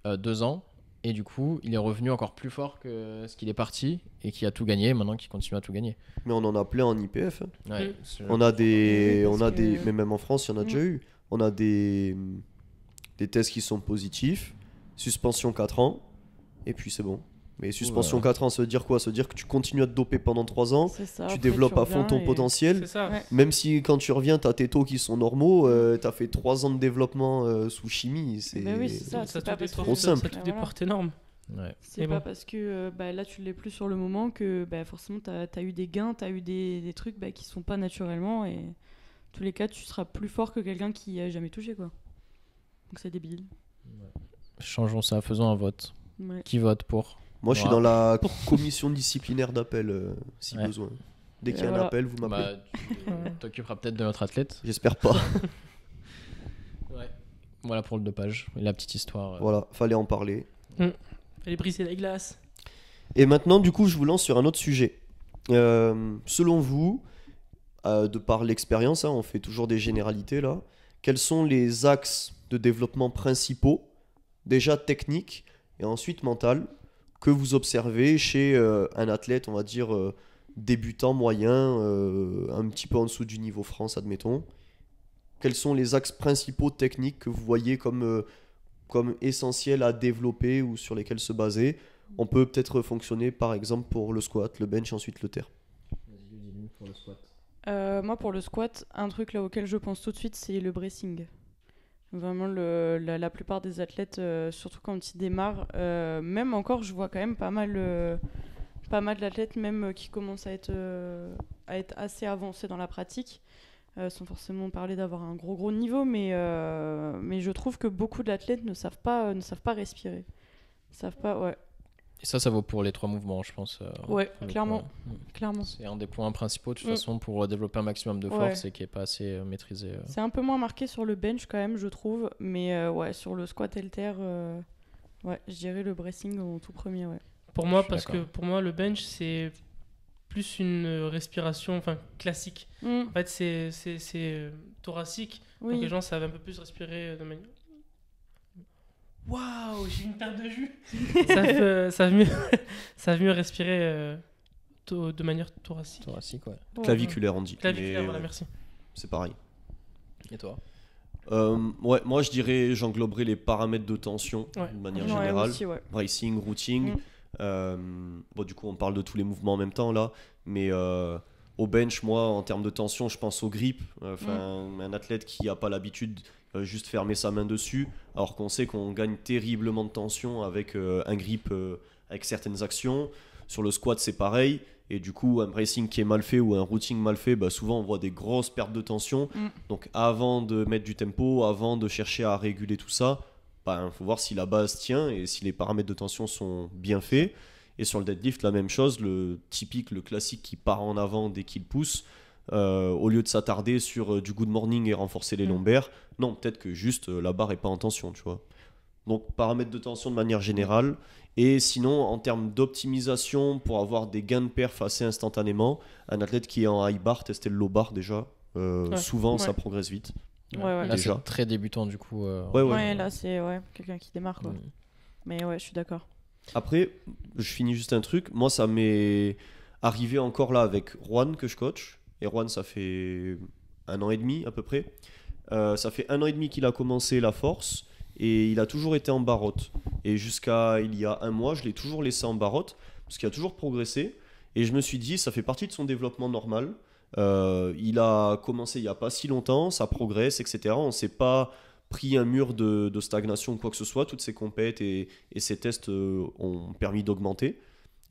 2 ans, et du coup, il est revenu encore plus fort que ce qu'il est parti et qui a tout gagné, maintenant qu'il continue à tout gagner. Mais on en a plein en IPF. hein. Ouais, Mm. On a des, Oui, parce que- mais même en France, il y en a déjà eu. On a des tests qui sont positifs, suspension 4 ans, et puis c'est bon. Mais suspension Ouais. 4 ans, ça veut dire quoi? Ça veut dire que tu continues à te doper pendant 3 ans, C'est ça, tu après, développes à fond reviens ton et- potentiel. C'est ça. Ouais. Même si quand tu reviens, tu as tes taux qui sont normaux, tu as fait 3 ans de développement sous chimie. C'est Mais oui, c'est ça. Ça C'est pas te parce que trop simple. Ça te déporte énorme. Ouais. c'est Mais pas bon. parce que là tu l'es plus sur le moment que forcément t'as eu des gains, t'as eu des trucs qui sont pas naturellement et en tous les cas tu seras plus fort que quelqu'un qui a jamais touché quoi. Donc c'est débile. Changeons ça, faisons un vote. Ouais. Qui vote pour? Moi, je suis Voilà. dans la commission disciplinaire d'appel, si Ouais. besoin. Dès qu'il y a un Voilà. appel, vous m'appelez. Tu t'occuperas peut-être de notre athlète. J'espère pas. Ouais. Voilà pour le dopage et la petite histoire. Voilà, fallait en parler. Fallait briser la glace. Et maintenant, du coup, je vous lance sur un autre sujet. Selon vous, de par l'expérience, hein, on fait toujours des généralités là, quels sont les axes de développement principaux, déjà techniques et ensuite mental, que vous observez chez un athlète, on va dire, débutant, moyen, un petit peu en dessous du niveau France, admettons? Quels sont les axes principaux techniques que vous voyez comme essentiels à développer ou sur lesquels se baser? On peut peut-être fonctionner par exemple pour le squat, le bench, ensuite le terre. Moi pour le squat, un truc là auquel je pense tout de suite c'est le bracing. Vraiment la plupart des athlètes, surtout quand ils démarrent, même encore je vois quand même pas mal d'athlètes même qui commencent à être assez avancés dans la pratique, sans forcément parler d'avoir un gros niveau, mais je trouve que beaucoup d'athlètes ne savent pas respirer. Ils savent pas, ouais. Et ça vaut pour les 3 mouvements, je pense. Ouais, pour le clairement. coup, ouais. Clairement. C'est un des points principaux de toute Mm. façon pour développer un maximum de Ouais. force et qui est pas assez maîtrisé. C'est un peu moins marqué sur le bench quand même, je trouve, mais ouais, sur le squat et le terre, ouais, je dirais le bracing en tout premier, ouais. Pour moi, suis parce que d'accord. pour moi, le bench, c'est plus une respiration classique. En fait, c'est thoracique. Oui. Donc les gens savent un peu plus respirer de manière. Waouh, j'ai une perte de jus. savent mieux respirer de manière thoracique. Thoracique, ouais. Claviculaire, on dit. Claviculaire, Mais voilà, merci. c'est pareil. Et toi? Ouais, moi je dirais, j'engloberais les paramètres de tension de manière générale. Aussi, ouais. Bracing, routing. Bon, du coup, on parle de tous les mouvements en même temps là, mais au bench, moi, en termes de tension, je pense au grip. Un athlète qui n'a pas l'habitude juste fermer sa main dessus, alors qu'on sait qu'on gagne terriblement de tension avec un grip avec certaines actions. Sur le squat, c'est pareil. Et du coup, un bracing qui est mal fait ou un routing mal fait, souvent on voit des grosses pertes de tension. Donc avant de mettre du tempo, avant de chercher à réguler tout ça, faut voir si la base tient et si les paramètres de tension sont bien faits. Et sur le deadlift, la même chose, le typique, le classique qui part en avant dès qu'il pousse, au lieu de s'attarder sur du good morning et renforcer les lombaires, non, peut-être que juste la barre est pas en tension, tu vois. Donc paramètres de tension de manière générale. Et sinon, en termes d'optimisation, pour avoir des gains de perf assez instantanément, un athlète qui est en high bar, tester le low bar déjà, souvent ça progresse vite. Ouais. Là, Déjà. c'est très débutant du coup. Ouais, là c'est quelqu'un qui démarre quoi. Mais ouais, je suis d'accord. Après, je finis juste un truc. Moi, ça m'est arrivé encore là avec Juan que je coach. Et Juan, ça fait 1 an et demi à peu près. Ça fait 1 an et demi qu'il a commencé la force. Et il a toujours été en barotte. Et jusqu'à il y a 1 mois, je l'ai toujours laissé en barotte. Parce qu'il a toujours progressé. Et je me suis dit, ça fait partie de son développement normal. Il a commencé il n'y a pas si longtemps. Ça progresse, etc. On ne s'est pas pris un mur de stagnation ou quoi que ce soit. Toutes ses compètes et ses tests ont permis d'augmenter.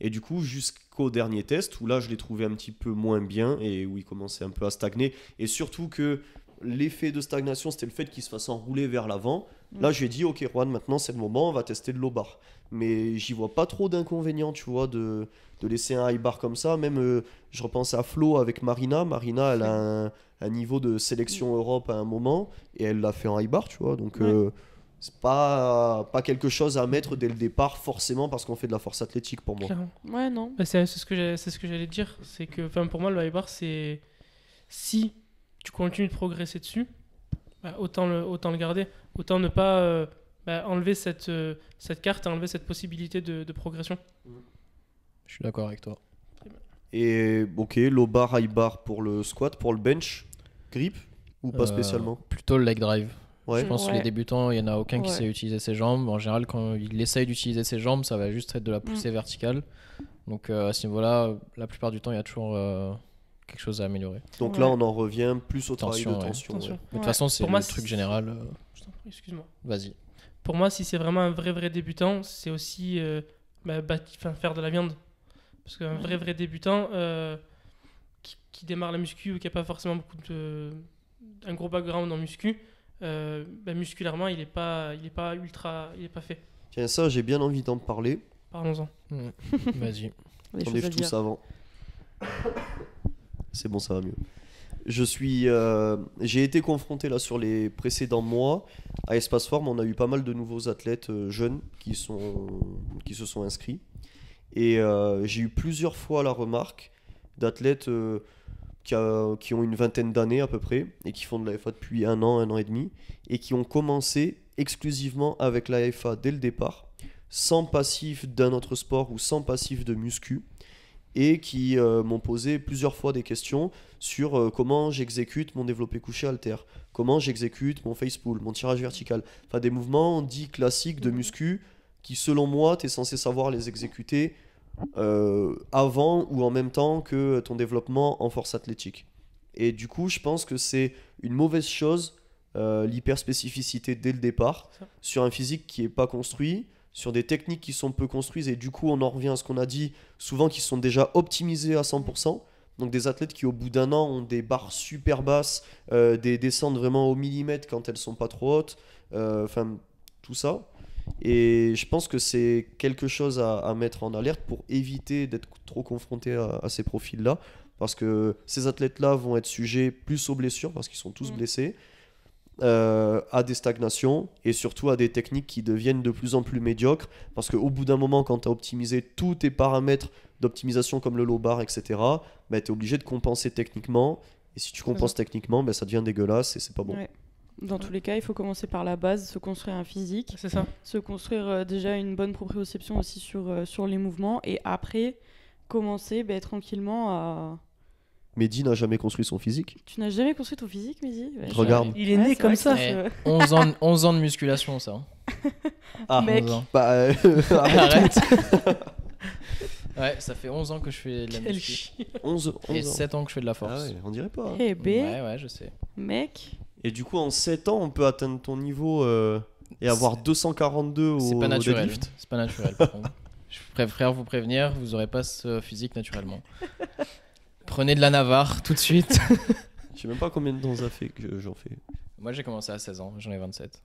Et du coup, jusqu'au dernier test, où là, je l'ai trouvé un petit peu moins bien et où il commençait un peu à stagner. Et surtout que l'effet de stagnation, c'était le fait qu'il se fasse enrouler vers l'avant. Là, je lui ai dit, ok, Juan, maintenant, c'est le moment, on va tester le low bar. Mais j'y vois pas trop d'inconvénients, tu vois, de laisser un high bar comme ça. Même, je repense à Flo avec Marina. Marina, elle a un niveau de sélection Europe à un moment et elle l'a fait en high bar, tu vois. Donc, c'est pas quelque chose à mettre dès le départ, forcément, parce qu'on fait de la force athlétique pour moi. Clairement. Ouais, non. C'est ce que j'allais dire. C'est que pour moi, le high bar, c'est si tu continues de progresser dessus, autant le garder. Autant ne pas enlever cette carte et enlever cette possibilité de progression. Je suis d'accord avec toi. Et ok, low bar, high bar pour le squat, pour le bench, grip ou pas spécialement? Plutôt le leg drive. Ouais. Je pense que les débutants, il n'y en a aucun qui sait utiliser ses jambes. En général, quand il essaye d'utiliser ses jambes, ça va juste être de la poussée verticale. Donc à ce niveau-là, la plupart du temps, il y a toujours quelque chose à améliorer. Donc là, on en revient plus au travail de tension. De toute façon, c'est le truc général. Excuse-moi. Vas-y. Pour moi, si c'est vraiment un vrai débutant, c'est aussi faire de la viande. Parce qu'un vrai débutant qui démarre la muscu ou qui n'a pas forcément un gros background en muscu, musculairement, il est pas fait. Tiens, ça, j'ai bien envie d'en parler. Parlons-en. Vas-y. On lève tous avant. C'est bon, ça va mieux. J'ai été confronté là sur les précédents mois à Espace Forme. On a eu pas mal de nouveaux athlètes jeunes qui se sont inscrits. Et j'ai eu plusieurs fois la remarque d'athlètes qui ont une vingtaine d'années à peu près et qui font de l'AFA depuis 1 an et demi et qui ont commencé exclusivement avec l'AFA dès le départ, sans passif d'un autre sport ou sans passif de muscu, et qui m'ont posé plusieurs fois des questions sur comment j'exécute mon développé couché halter, comment j'exécute mon face pull, mon tirage vertical, enfin des mouvements dits classiques de muscu qui selon moi tu es censé savoir les exécuter avant ou en même temps que ton développement en force athlétique. Et du coup je pense que c'est une mauvaise chose l'hyperspécificité dès le départ sur un physique qui n'est pas construit, sur des techniques qui sont peu construites, et du coup on en revient à ce qu'on a dit, souvent qui sont déjà optimisées à 100%, donc des athlètes qui au bout d'1 an ont des barres super basses, des descentes vraiment au millimètre quand elles sont pas trop hautes, enfin tout ça. Et je pense que c'est quelque chose à mettre en alerte pour éviter d'être trop confronté à ces profils-là, parce que ces athlètes-là vont être sujets plus aux blessures, parce qu'ils sont tous blessés. à des stagnations et surtout à des techniques qui deviennent de plus en plus médiocres parce qu'au bout d'un moment, quand tu as optimisé tous tes paramètres d'optimisation comme le low bar, etc., bah, tu es obligé de compenser techniquement. Et si tu compenses techniquement, bah, ça devient dégueulasse et c'est pas bon. Ouais. Dans tous les cas, il faut commencer par la base, se construire un physique, C'est ça. se construire déjà une bonne proprioception aussi sur les mouvements et après commencer tranquillement à... Mehdi n'a jamais construit son physique. Tu n'as jamais construit ton physique, Mehdi? Ouais, Regarde. Il est Ouais, né c'est comme vrai ça. que 11 ans de musculation, ça. Ah, Mec. 11 ans. bah, Arrête. Ouais, ça fait 11 ans que je fais de la Quel muscu. chien. 11 Et ans. 7 ans que je fais de la Ah force. ouais, on dirait pas. hein. Eh ben, Ouais, je sais. mec, Et du coup, en 7 ans, on peut atteindre ton niveau et avoir 242 au C'est pas naturel. deadlift. C'est pas naturel, par contre. Je préfère vous prévenir, vous aurez pas ce physique naturellement. Prenez de la Navarre tout de suite. Je sais même pas combien de temps ça fait que j'en fais. Moi, j'ai commencé à 16 ans, j'en ai 27.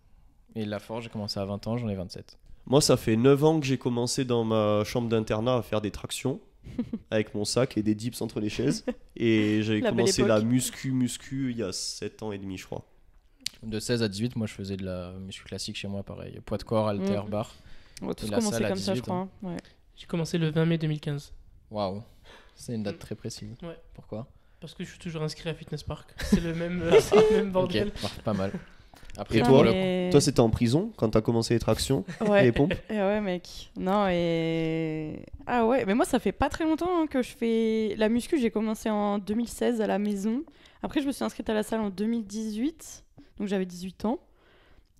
Et la force, j'ai commencé à 20 ans, j'en ai 27. Moi, ça fait 9 ans que j'ai commencé dans ma chambre d'internat à faire des tractions avec mon sac et des dips entre les chaises. Et j'ai La belle commencé la époque. muscu il y a 7 ans et demi, je crois. De 16 à 18, moi, je faisais de la muscu classique chez moi, pareil. Poids de corps, halter, Mhm. barre. on va tous Et la commencer salle à comme ça, je 18, crois. hein. Ouais. J'ai commencé le 20 mai 2015. Waouh. C'est une date très précise. Ouais. Pourquoi? Parce que je suis toujours inscrit à Fitness Park. C'est le même, c'est le même bordel. Ok, pas mal. Après, Et Non, toi mais- Toi, c'était en prison quand t'as commencé les tractions et Ouais. les pompes. Eh ouais, mec. Non, et. Ah ouais, mais moi, ça fait pas très longtemps que je fais la muscu. J'ai commencé en 2016 à la maison. Après, je me suis inscrite à la salle en 2018. Donc, j'avais 18 ans.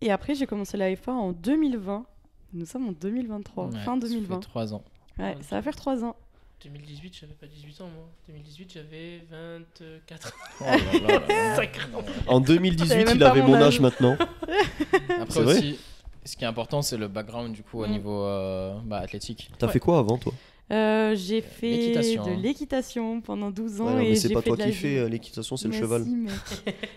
Et après, j'ai commencé la FA en 2020. Nous sommes en 2023, Ouais, fin ça fait 2020. 3 ans. Ouais, ça va faire 3 ans. 2018, j'avais pas 18 ans, moi. 2018, j'avais 24. Oh là là là là. Sacré. En J'avais 2018, même il pas avait mon mon âge. âge maintenant. Après C'est vrai aussi, ce qui est important, c'est le background du coup au Mm. niveau athlétique. T'as fait quoi avant, toi J'ai fait L'équitation, de hein. l'équitation pendant 12 ans. Ouais, non, et mais c'est j'ai pas fait toi de la qui gym. fais l'équitation, c'est le Merci, cheval. mec.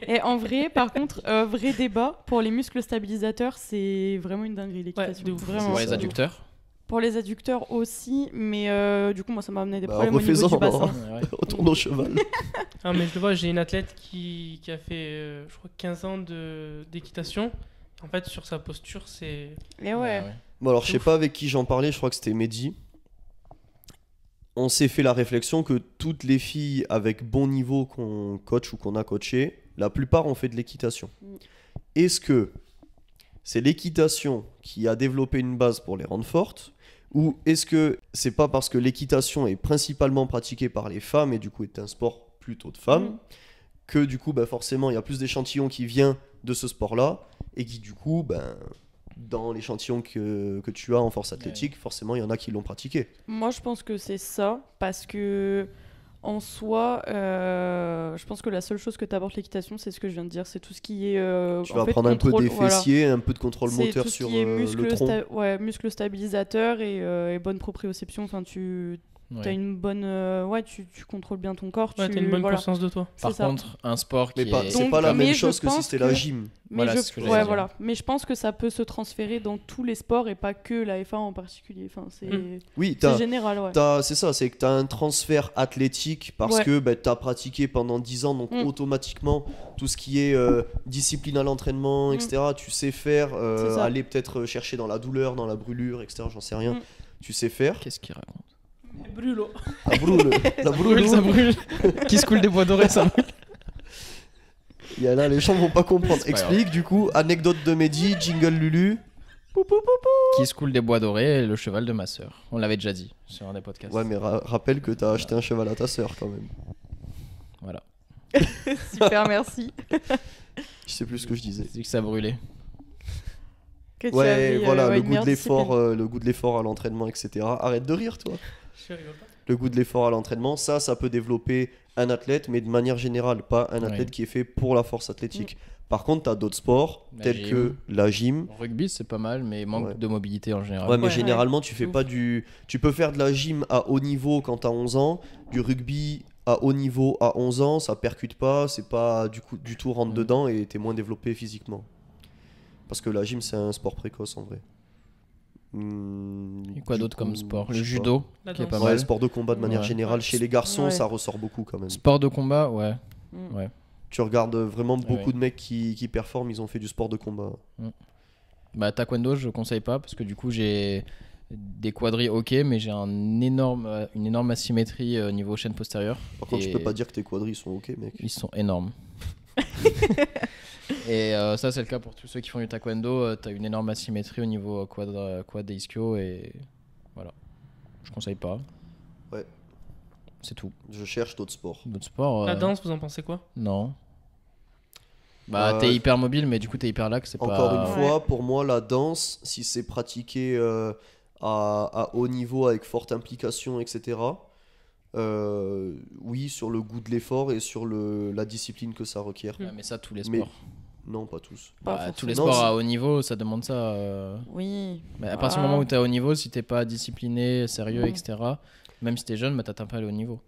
Et en vrai, par contre, vrai débat, pour les muscles stabilisateurs, c'est vraiment une dinguerie l'équitation. Ouais, de ouf. Vraiment. Pour ça. les adducteurs. Pour les adducteurs aussi, mais du coup, moi, ça m'a amené des Bah, problèmes au niveau refais-en, du bassin. hein. Ouais. Retourne au cheval. Ah, mais je le vois, j'ai une athlète qui a fait, je crois, 15 ans d'équitation. En fait, sur sa posture, c'est. Et ouais. Bon, alors, je sais Ouf. pas avec qui j'en parlais, je crois que c'était Mehdi. On s'est fait la réflexion que toutes les filles avec bon niveau qu'on coach ou qu'on a coaché, la plupart ont fait de l'équitation. Mm. Est-ce que c'est l'équitation qui a développé une base pour les rendre fortes, ou est-ce que c'est pas parce que l'équitation est principalement pratiquée par les femmes et du coup est un sport plutôt de femmes, Mm. que du coup forcément il y a plus d'échantillons qui viennent de ce sport-là et qui du coup dans l'échantillon que tu as en force athlétique, forcément il y en a qui l'ont pratiqué. Moi, je pense que c'est ça, parce que en soi, je pense que la seule chose que t'apporte l'équitation, c'est ce que je viens de dire, c'est tout ce qui est. Tu en vas fait, prendre un peu contrôle- des voilà. fessiers, un peu de contrôle C'est moteur tout ce sur qui est le muscle, tronc. muscle stabilisateur et bonne proprioception. Enfin, tu Ouais. as une bonne. Tu contrôles bien ton corps. Ouais, tu... t'as une bonne voilà. conscience de toi. C'est Par ça. contre, un sport qui Mais pas- est. c'est Donc, pas la mais même je chose que si pense c'était la que- gym. Mais Voilà, je... c'est ce que j'allais ouais, dire. voilà. Mais je pense que ça peut se transférer dans tous les sports et pas que la F1 en particulier. Enfin, c'est Oui, c'est général, ouais. c'est ça, c'est que tu as un transfert athlétique parce Ouais. que tu as pratiqué pendant 10 ans, donc Mm. automatiquement, tout ce qui est discipline à l'entraînement, Mm. etc., tu sais faire, C'est ça. aller peut-être chercher dans la douleur, dans la brûlure, etc., j'en sais rien, Mm. tu sais faire. Qu'est-ce qu'il raconte? Brulo. La brûle, la brûle, Ça brûle. Qui se coule des bois dorés, ça brûle. il y a là, les gens vont pas comprendre. C'est pas Explique, du coup, anecdote de Mehdi, jingle Lulu. Qui se coule des bois dorés et le cheval de ma sœur. On l'avait déjà dit sur un des podcasts. Ouais, mais rappelle que t'as acheté un cheval à ta sœur quand même. Voilà. Super, merci. Je sais plus ce que je disais. C'est dit que ça brûlait. Que tu Ouais, avais, voilà, ouais, le une goût de meilleure l'effort, discipline. le goût de l'effort à l'entraînement, etc. Arrête de rire, toi. Je rigole pas. Le goût de l'effort à l'entraînement, ça peut développer un athlète, mais de manière générale, pas un athlète Ouais. qui est fait pour la force athlétique. Par contre, tu as d'autres sports, La tels gym. que la gym. Le rugby, c'est pas mal, mais manque Ouais. de mobilité en général. Ouais, mais Ouais. généralement, tu fais Ouf. pas du. Tu peux faire de la gym à haut niveau quand tu as 11 ans, du rugby à haut niveau à 11 ans, ça percute pas, c'est pas du tout rentre Mhm. dedans et t'es moins développé physiquement. Parce que la gym, c'est un sport précoce en vrai. Et quoi Du d'autre coup, comme sport? je Le sais judo, La qui est danse. pas pas. Ouais, mal. sport de combat de manière Ouais. générale. Chez les garçons, Ouais. ça ressort beaucoup quand même. Sport de combat, ouais. Mm. Ouais. Tu regardes vraiment beaucoup Ouais. de mecs qui performent, ils ont fait du sport de combat. Bah, taekwondo, je conseille pas parce que du coup, j'ai des quadris ok, mais j'ai une énorme asymétrie au niveau chaîne postérieure. Par contre, Et tu peux pas dire que tes quadris sont ok, mec. Ils sont énormes. Et ça, c'est le cas pour tous ceux qui font du taekwondo. T'as une énorme asymétrie au niveau quad et ischio. Et voilà. Je conseille pas. Ouais. C'est tout. Je cherche d'autres sports. D'autres sports La danse, vous en pensez quoi? Non. Bah, t'es hyper mobile, mais du coup, t'es hyper lax. C'est Encore pas... une fois, pour moi, la danse, si c'est pratiqué à haut niveau avec forte implication, etc., oui, sur le goût de l'effort et sur la discipline que ça requiert. Ouais, mais ça, tous les Mais- sports. Non, pas tous. Pas Bah, tous les Non, sports c'est- à haut niveau, ça demande ça. Oui. Mais à partir du Ah. moment où t'es à haut niveau, si t'es pas discipliné, sérieux, Mm. etc., même si t'es jeune, bah, t'atteins pas le haut niveau.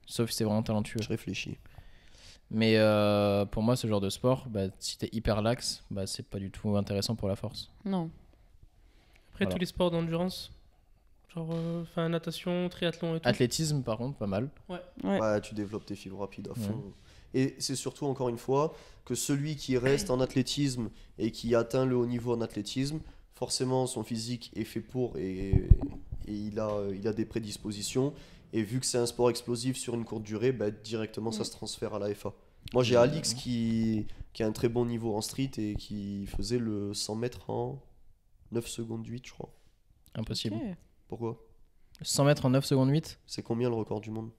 Sauf si t'es vraiment talentueux. Je réfléchis. Mais pour moi, ce genre de sport, bah, si t'es hyper lax, bah, c'est pas du tout intéressant pour la force. Non. Après, Voilà. tous les sports d'endurance, genre natation, triathlon et tout. Athlétisme, par contre, pas mal. Ouais. Ouais, tu développes tes fibres rapides à fond. Et c'est surtout, encore une fois, que celui qui reste en athlétisme et qui atteint le haut niveau en athlétisme, forcément, son physique est fait pour et il a des prédispositions. Et vu que c'est un sport explosif sur une courte durée, bah, directement, ça se transfère à l'AFA. Moi, j'ai Alix qui a un très bon niveau en street et qui faisait le 100 mètres en 9 secondes 8, je crois. Impossible. Ok. Pourquoi 100 mètres en 9 secondes 8, C'est combien le record du monde?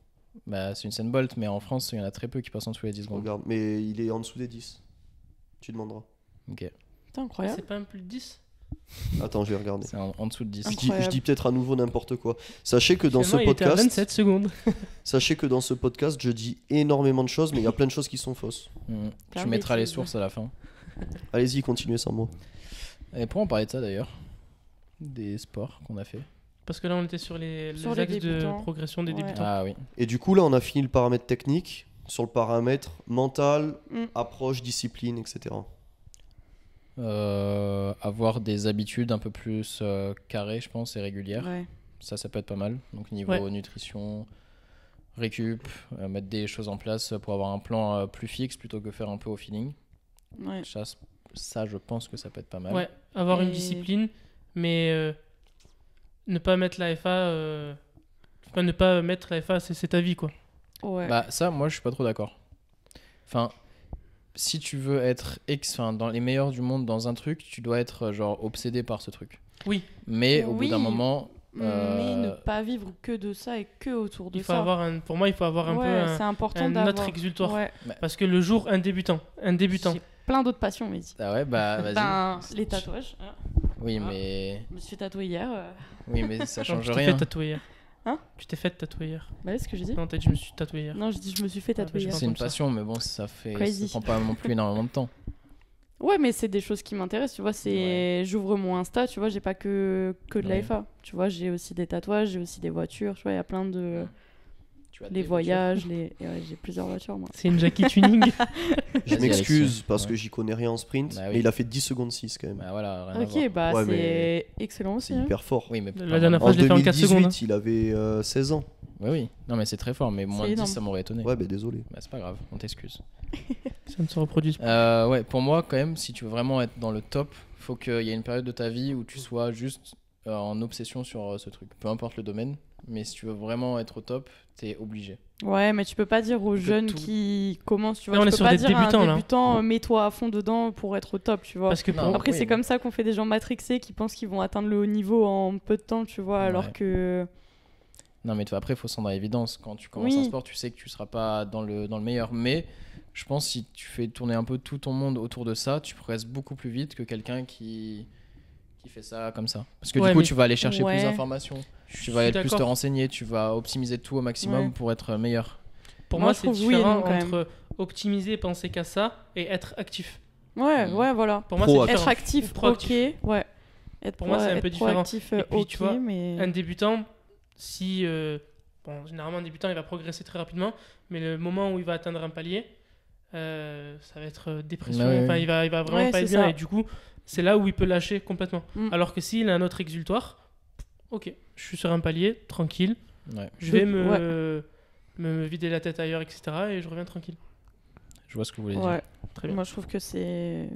bah, c'est une Usain Bolt, mais en France, il y en a très peu qui passent en dessous les 10 secondes. Regarde, mais il est en dessous des 10. Tu demanderas. Ok. C'est incroyable. C'est pas un plus de 10? Attends, je vais regarder. C'est en dessous de 10. Je dis peut-être à nouveau n'importe quoi. Sachez que dans ce Finalement, il était à podcast, 27 secondes. sachez que dans ce podcast, je dis énormément de choses, mais il y a plein de choses qui sont fausses. Tu Plein mettras les bêtises. sources à la fin. Allez-y, continuez sans moi. Et pourquoi on parlait de ça d'ailleurs? Des sports qu'on a fait. Parce que là, on était sur les Sur les axes de débutants. progression des Ouais. débutants. Ah oui. Et du coup, là, on a fini le paramètre technique. Sur le paramètre mental, Mm. approche, discipline, etc. Avoir des habitudes un peu plus carrées, je pense, et régulières. Ouais. Ça peut être pas mal. Donc niveau Ouais. nutrition, récup, mettre des choses en place pour avoir un plan plus fixe plutôt que faire un peu au feeling. Ouais. Ça, je pense que ça peut être pas mal. Ouais, avoir une Et- discipline, mais ne pas mettre la FA. Enfin, ne pas mettre la FA, c'est ta vie, quoi. Ouais. Bah ça, moi, je suis pas trop d'accord. Enfin, si tu veux être dans les meilleurs du monde dans un truc, tu dois être genre obsédé par ce truc. Oui. Mais au bout Oui. d'un moment, Mais ne pas vivre que de ça et que autour de Il faut ça. pour moi, il faut avoir un Ouais, peu c'est important un d'avoir. autre exutoire. Ouais. Parce que le jour, un débutant. J'ai plein d'autres passions, mais ah ouais, bah vas-y. Ben, les tatouages. Hein. Oui, Ah. mais Je me suis fait tatouer hier. oui, mais ça Non, change tu t'es rien. fait tatouer hier. Hein? Tu t'es fait tatouer hier. Bah, c'est ce que j'ai dit. Non, t'as dit je me suis tatoué hier. Non, je dis je me suis fait tatouer j'ai hier. pas C'est une comme ça. passion, mais bon, ça Crazy. prend pas non plus énormément de temps. Ouais, mais c'est des choses qui m'intéressent, tu vois. J'ouvre mon Insta, tu vois, j'ai pas que de la Ouais. FA. Tu vois, j'ai aussi des tatouages, j'ai aussi des voitures, tu vois, il y a plein de. Tu as Les tes voyages, et ouais, j'ai plusieurs voitures, moi. C'est une Jackie Tuning. Je Vas-y, m'excuse Alexis. parce Ouais. que j'y connais rien en sprint, Bah oui. mais il a fait 10 secondes 6 quand même. Bah voilà, rien à voir. Ok, bah Ouais, c'est mais excellent aussi. C'est hein. hyper fort. Oui, mais La dernière fois, En je l'ai fait en 4 2018, secondes. hein. il avait 16 ans. Oui, oui. Non, mais c'est très fort, mais moins de 10, énorme. ça m'aurait étonné. Ouais, bah désolé. Bah, c'est pas grave, on t'excuse. Ça ne se reproduise pas. Ouais, pour moi, quand même, si tu veux vraiment être dans le top, faut qu'il y ait une période de ta vie où tu sois juste en obsession sur ce truc. Peu importe le domaine, mais si tu veux vraiment être au top, t'es obligé. Ouais, mais tu peux pas dire aux peux jeunes tout- qui commencent, tu vois. Là, on tu est peux sur pas des dire à débutants, un là. débutant, mets-toi à fond dedans pour être au top, tu vois. Parce que pour Non. moi, Après, oui, c'est mais- comme ça qu'on fait des gens matrixés qui pensent qu'ils vont atteindre le haut niveau en peu de temps, tu vois, alors Ouais. que. Non, mais toi, après, il faut se rendre à l'évidence. Quand tu commences Oui. un sport, tu sais que tu seras pas dans le meilleur. Mais je pense que si tu fais tourner un peu tout ton monde autour de ça, tu progresses beaucoup plus vite que quelqu'un qui fait ça comme ça. Parce que Ouais, du coup, mais- tu vas aller chercher Ouais. plus d'informations. Tu je vas suis être plus te d'accord. renseigner, tu vas optimiser tout au maximum Ouais. pour être meilleur. Pour Moi, moi, je c'est trouve oui et différent non, quand même. entre optimiser, penser qu'à ça, et être actif. Ouais, Mm. ouais, voilà. Pour moi, c'est Proactif. Être différent. actif, Ou proactif. ok, ouais. Être Pour moi, c'est un peu être différent. proactif, Et puis, ok, tu vois, mais. Un débutant, si. Bon, généralement, un débutant, il va progresser très rapidement, mais le moment où il va atteindre un palier, ça va être dépression. Ouais, ouais. Enfin, il va vraiment Ouais, pas être c'est bien, ça. et du coup, c'est là où il peut lâcher complètement. Mm. Alors que s'il a un autre exultoire, ok, je suis sur un palier, tranquille, Ouais. je vais Ouais. me vider la tête ailleurs, etc., et je reviens tranquille. Je vois ce que vous voulez dire. Ouais. Très bien. Moi, je trouve que c'est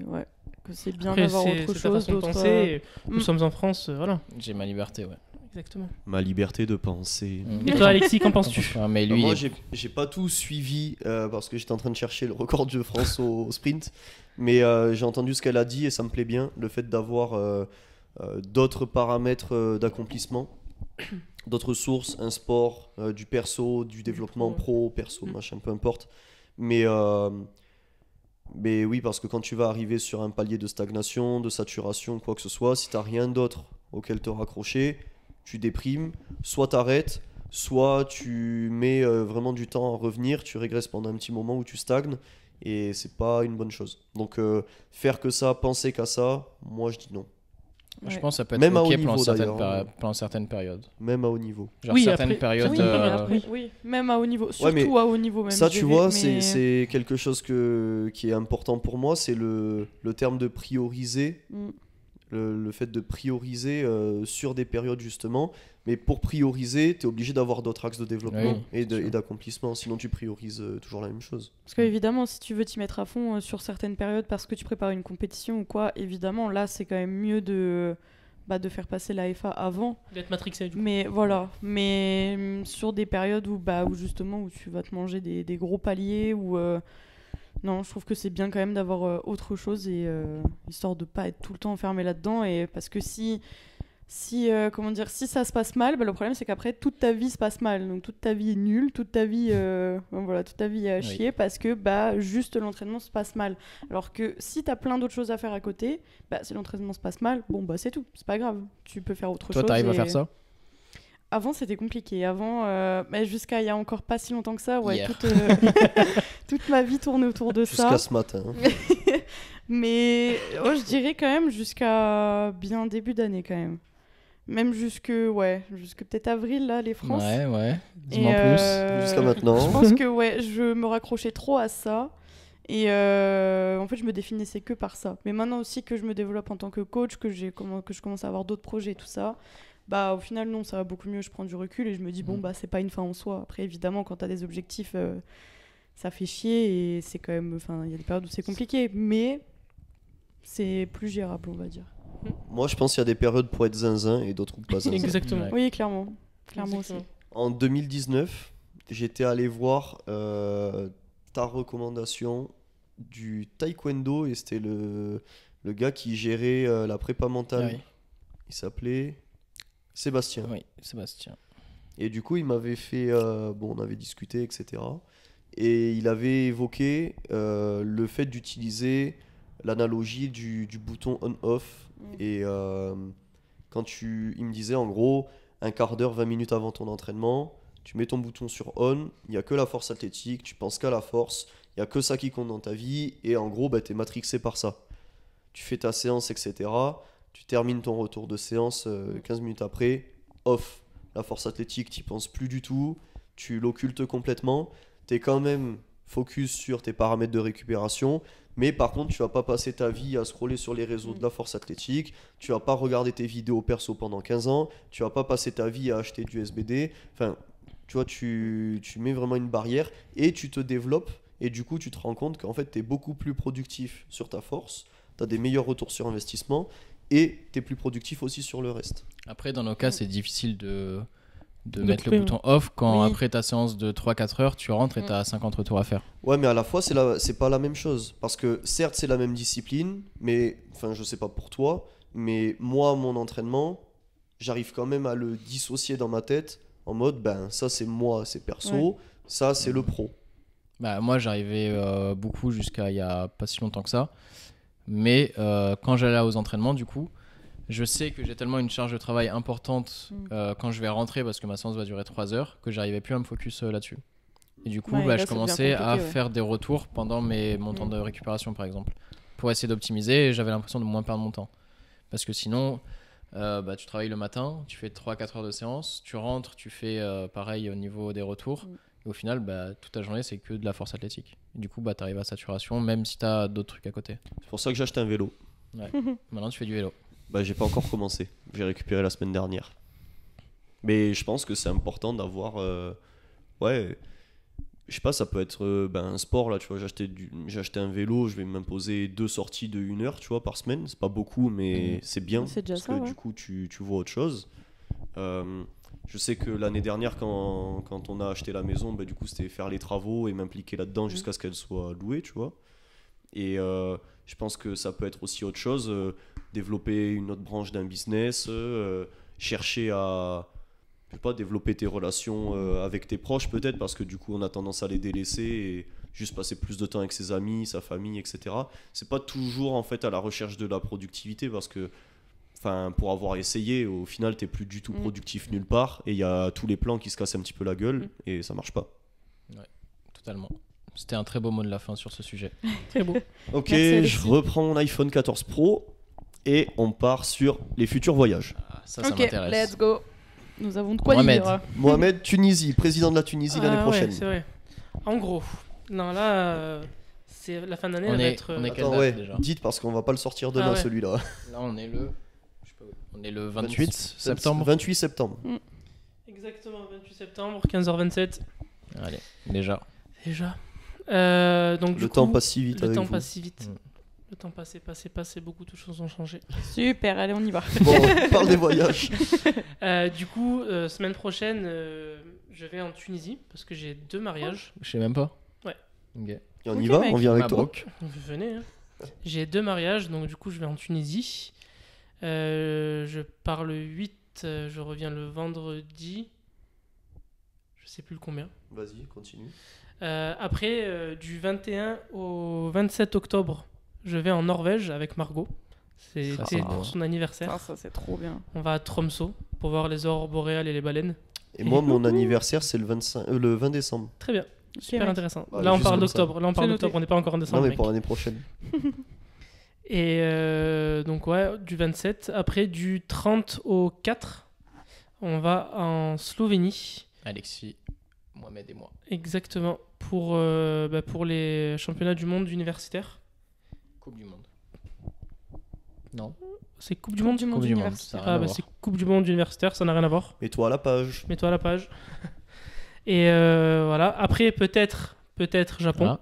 bien Après, d'avoir c'est autre ta chose. façon de d'autres, penser. Nous Mm. sommes en France, voilà. J'ai ma liberté, ouais. Exactement. Ma liberté de penser. Et toi, Alexis, qu'en penses-tu? Mais lui, Moi, il est- j'ai pas tout suivi parce que j'étais en train de chercher le record de France au sprint. Mais j'ai entendu ce qu'elle a dit et ça me plaît bien. Le fait d'avoir d'autres paramètres d'accomplissement, d'autres sources, un sport, du perso, du développement pro, perso, machin, peu importe. Mais oui, parce que quand tu vas arriver sur un palier de stagnation, de saturation, quoi que ce soit, si t'as rien d'autre auquel te raccrocher, tu déprimes, soit t'arrêtes, soit tu mets vraiment du temps à revenir, tu régresses pendant un petit moment où tu stagnes, et c'est pas une bonne chose. Donc faire que ça, penser qu'à ça, moi je dis non. je Ouais. pense que ça peut être Même à haut ok niveau, d'ailleurs. pendant certaines périodes. Même à haut niveau. Genre Oui, certaines après- périodes. Oui, mais après, oui, même à haut niveau. Surtout mais à haut niveau, même. Ça, je tu dirais, vois, mais- c'est quelque chose qui est important pour moi, c'est le terme de prioriser. Mm. Le fait de prioriser sur des périodes justement, mais pour prioriser, tu es obligé d'avoir d'autres axes de développement Oui, et sûr. d'accomplissement, sinon tu priorises toujours la même chose. Parce qu'évidemment, si tu veux t'y mettre à fond sur certaines périodes parce que tu prépares une compétition ou quoi, évidemment, là, c'est quand même mieux de faire passer la FA avant. D'être matrixé, du coup. Mais voilà, mais sur des périodes où justement où tu vas te manger des gros paliers ou non, je trouve que c'est bien quand même d'avoir autre chose et histoire de pas être tout le temps enfermé là-dedans et parce que si comment dire, si ça se passe mal, le problème c'est qu'après toute ta vie se passe mal, donc toute ta vie est nulle, toute ta vie voilà, toute ta vie est à chier parce que juste l'entraînement se passe mal. Alors que si t'as plein d'autres choses à faire à côté, si l'entraînement se passe mal, bon c'est tout, c'est pas grave, tu peux faire autre Toi, chose. t'arrives à faire ça? Avant, c'était compliqué. Avant, jusqu'à il y a encore pas si longtemps que ça, Hier. toute ma vie tournait autour de ça. Jusqu'à ce matin. Mais je dirais quand même jusqu'à bien début d'année quand même. Même jusque peut-être avril, là, les France. Ouais. Et, Dis-moi plus. Jusqu'à maintenant. Je pense que je me raccrochais trop à ça. Et en fait, je me définissais que par ça. Mais maintenant aussi que je me développe en tant que coach, que je commence à avoir d'autres projets et tout ça, au final, non, ça va beaucoup mieux. Je prends du recul et je me dis, c'est pas une fin en soi. Après, évidemment, quand t'as des objectifs, ça fait chier et c'est quand même... Enfin, il y a des périodes où c'est compliqué, mais c'est plus gérable, on va dire. Moi, je pense qu'il y a des périodes pour être zinzin et d'autres pas zinzin. Exactement. Ouais. Oui, clairement. Clairement aussi. Exactement. En 2019, j'étais allé voir ta recommandation du taekwondo et c'était le gars qui gérait la prépa mentale. Oui. Il s'appelait Sébastien. Oui, Sébastien. Et du coup, il m'avait fait... on avait discuté, etc. Et il avait évoqué le fait d'utiliser l'analogie du bouton on-off. Et il me disait, en gros, un quart d'heure, 20 minutes avant ton entraînement, tu mets ton bouton sur on, il n'y a que la force athlétique, tu penses qu'à la force, il n'y a que ça qui compte dans ta vie. Et en gros, tu es matrixé par ça. Tu fais ta séance, etc. Tu termines ton retour de séance 15 minutes après, off. La force athlétique, tu n'y penses plus du tout, tu l'occultes complètement, tu es quand même focus sur tes paramètres de récupération, mais par contre, tu vas pas passer ta vie à scroller sur les réseaux de la force athlétique, tu vas pas regarder tes vidéos perso pendant 15 ans, tu vas pas passer ta vie à acheter du SBD, enfin, tu vois, tu mets vraiment une barrière et tu te développes, et du coup, tu te rends compte qu'en fait, tu es beaucoup plus productif sur ta force, tu as des meilleurs retours sur investissement, et tu es plus productif aussi sur le reste. Après, dans nos cas, c'est difficile de mettre couper, le bouton off quand Oui. après ta séance de 3-4 heures, tu rentres et tu as 50 retours à faire. Ouais, mais à la fois, c'est pas la même chose. Parce que certes, c'est la même discipline, mais enfin, je sais pas pour toi, mais moi, mon entraînement, j'arrive quand même à le dissocier dans ma tête en mode, ça c'est moi, c'est perso, Ouais. ça c'est le pro. Moi, j'arrivais beaucoup jusqu'à il y a pas si longtemps que ça. Mais quand j'allais aux entraînements, du coup, je sais que j'ai tellement une charge de travail importante quand je vais rentrer parce que ma séance va durer 3 heures que j'arrivais plus à me focus là-dessus. Et du coup, Ouais, là, je ça devient commençais à compliqué, ouais. faire des retours pendant mon temps de récupération, par exemple, pour essayer d'optimiser et j'avais l'impression de moins perdre mon temps. Parce que sinon, tu travailles le matin, tu fais 3-4 heures de séance, tu rentres, tu fais pareil au niveau des retours. Et au final, toute ta journée, c'est que de la force athlétique. Et du coup, tu arrives à saturation, même si tu as d'autres trucs à côté. C'est pour ça que j'ai acheté un vélo. Ouais. Maintenant, tu fais du vélo. J'ai pas encore commencé. J'ai récupéré la semaine dernière. Mais je pense que c'est important d'avoir je sais pas, ça peut être un sport, là, tu vois, j'ai acheté un vélo, je vais m'imposer 2 sorties de 1 heure, tu vois, par semaine. C'est pas beaucoup, mais c'est bien, C'est déjà parce ça, que ouais. du coup, tu vois autre chose. Je sais que l'année dernière, quand on a acheté la maison, du coup, c'était faire les travaux et m'impliquer là-dedans jusqu'à ce qu'elle soit louée, tu vois. Et je pense que ça peut être aussi autre chose, développer une autre branche d'un business, chercher à, je sais pas, développer tes relations avec tes proches peut-être, parce que du coup on a tendance à les délaisser et juste passer plus de temps avec ses amis, sa famille, etc. C'est pas toujours en fait à la recherche de la productivité, parce que pour avoir essayé, au final t'es plus du tout productif nulle part, et il y a tous les plans qui se cassent un petit peu la gueule et ça marche pas. Totalement. C'était un très beau mot de la fin sur ce sujet. Très beau. Ok, Merci, Alexis. je reprends mon iPhone 14 Pro et on part sur les futurs voyages. Ça Ok, m'intéresse. let's go. Nous avons de quoi Mohamed. dire. Mohamed, Tunisie, président de la Tunisie l'année prochaine. Ouais, c'est vrai. En gros, non, là, c'est la fin d'année, On elle va est- être. on est- Attends, Quelle ouais, date, déjà dites parce qu'on va pas le sortir demain Ah ouais. celui-là. Là, on est le. Je sais pas où. On est le 28 septembre. 28 septembre. Exactement, 28 septembre, 15h27. Allez, déjà. Déjà. Donc, Le temps passe si vite Le avec temps vous. passe si vite. Le temps passe, beaucoup de choses ont changé. Super, allez, on y va. Bon, on parle des voyages. Du coup, semaine prochaine, je vais en Tunisie parce que j'ai 2 mariages. Je sais même pas. Ouais. Ok. Et on Ok, y va, mec. on vient avec toi. Mabrouk. Venez. Hein. J'ai 2 mariages, donc du coup, je vais en Tunisie. Je pars le 8, je reviens le vendredi. Je sais plus le combien. Vas-y, continue. Après, du 21 au 27 octobre, je vais en Norvège avec Margot. c'est C'était beau. pour son anniversaire. Ça c'est trop bien. On va à Tromsø pour voir les aurores boréales et les baleines. Et moi, mon anniversaire, c'est le 20 décembre. Très bien, Ok, super mec. intéressant. Ouais, Là, on juste parle comme ça. d'octobre. Là, on parle C'est d'octobre. noté. On n'est pas encore en décembre. Non, mais mec. pour l'année prochaine. Et donc, ouais, du 27. Après, du 30 au 4, on va en Slovénie. Alexis, Mohamed et moi. Exactement. Pour les championnats du monde universitaire. Coupe du monde. Non. C'est Coupe du monde Coupe du monde Coupe du monde, universitaire. ça a rien à voir. C'est Coupe du monde universitaire, ça n'a rien à voir. Mets-toi à la page. Mets-toi à la page. Et voilà. Après, peut-être Japon.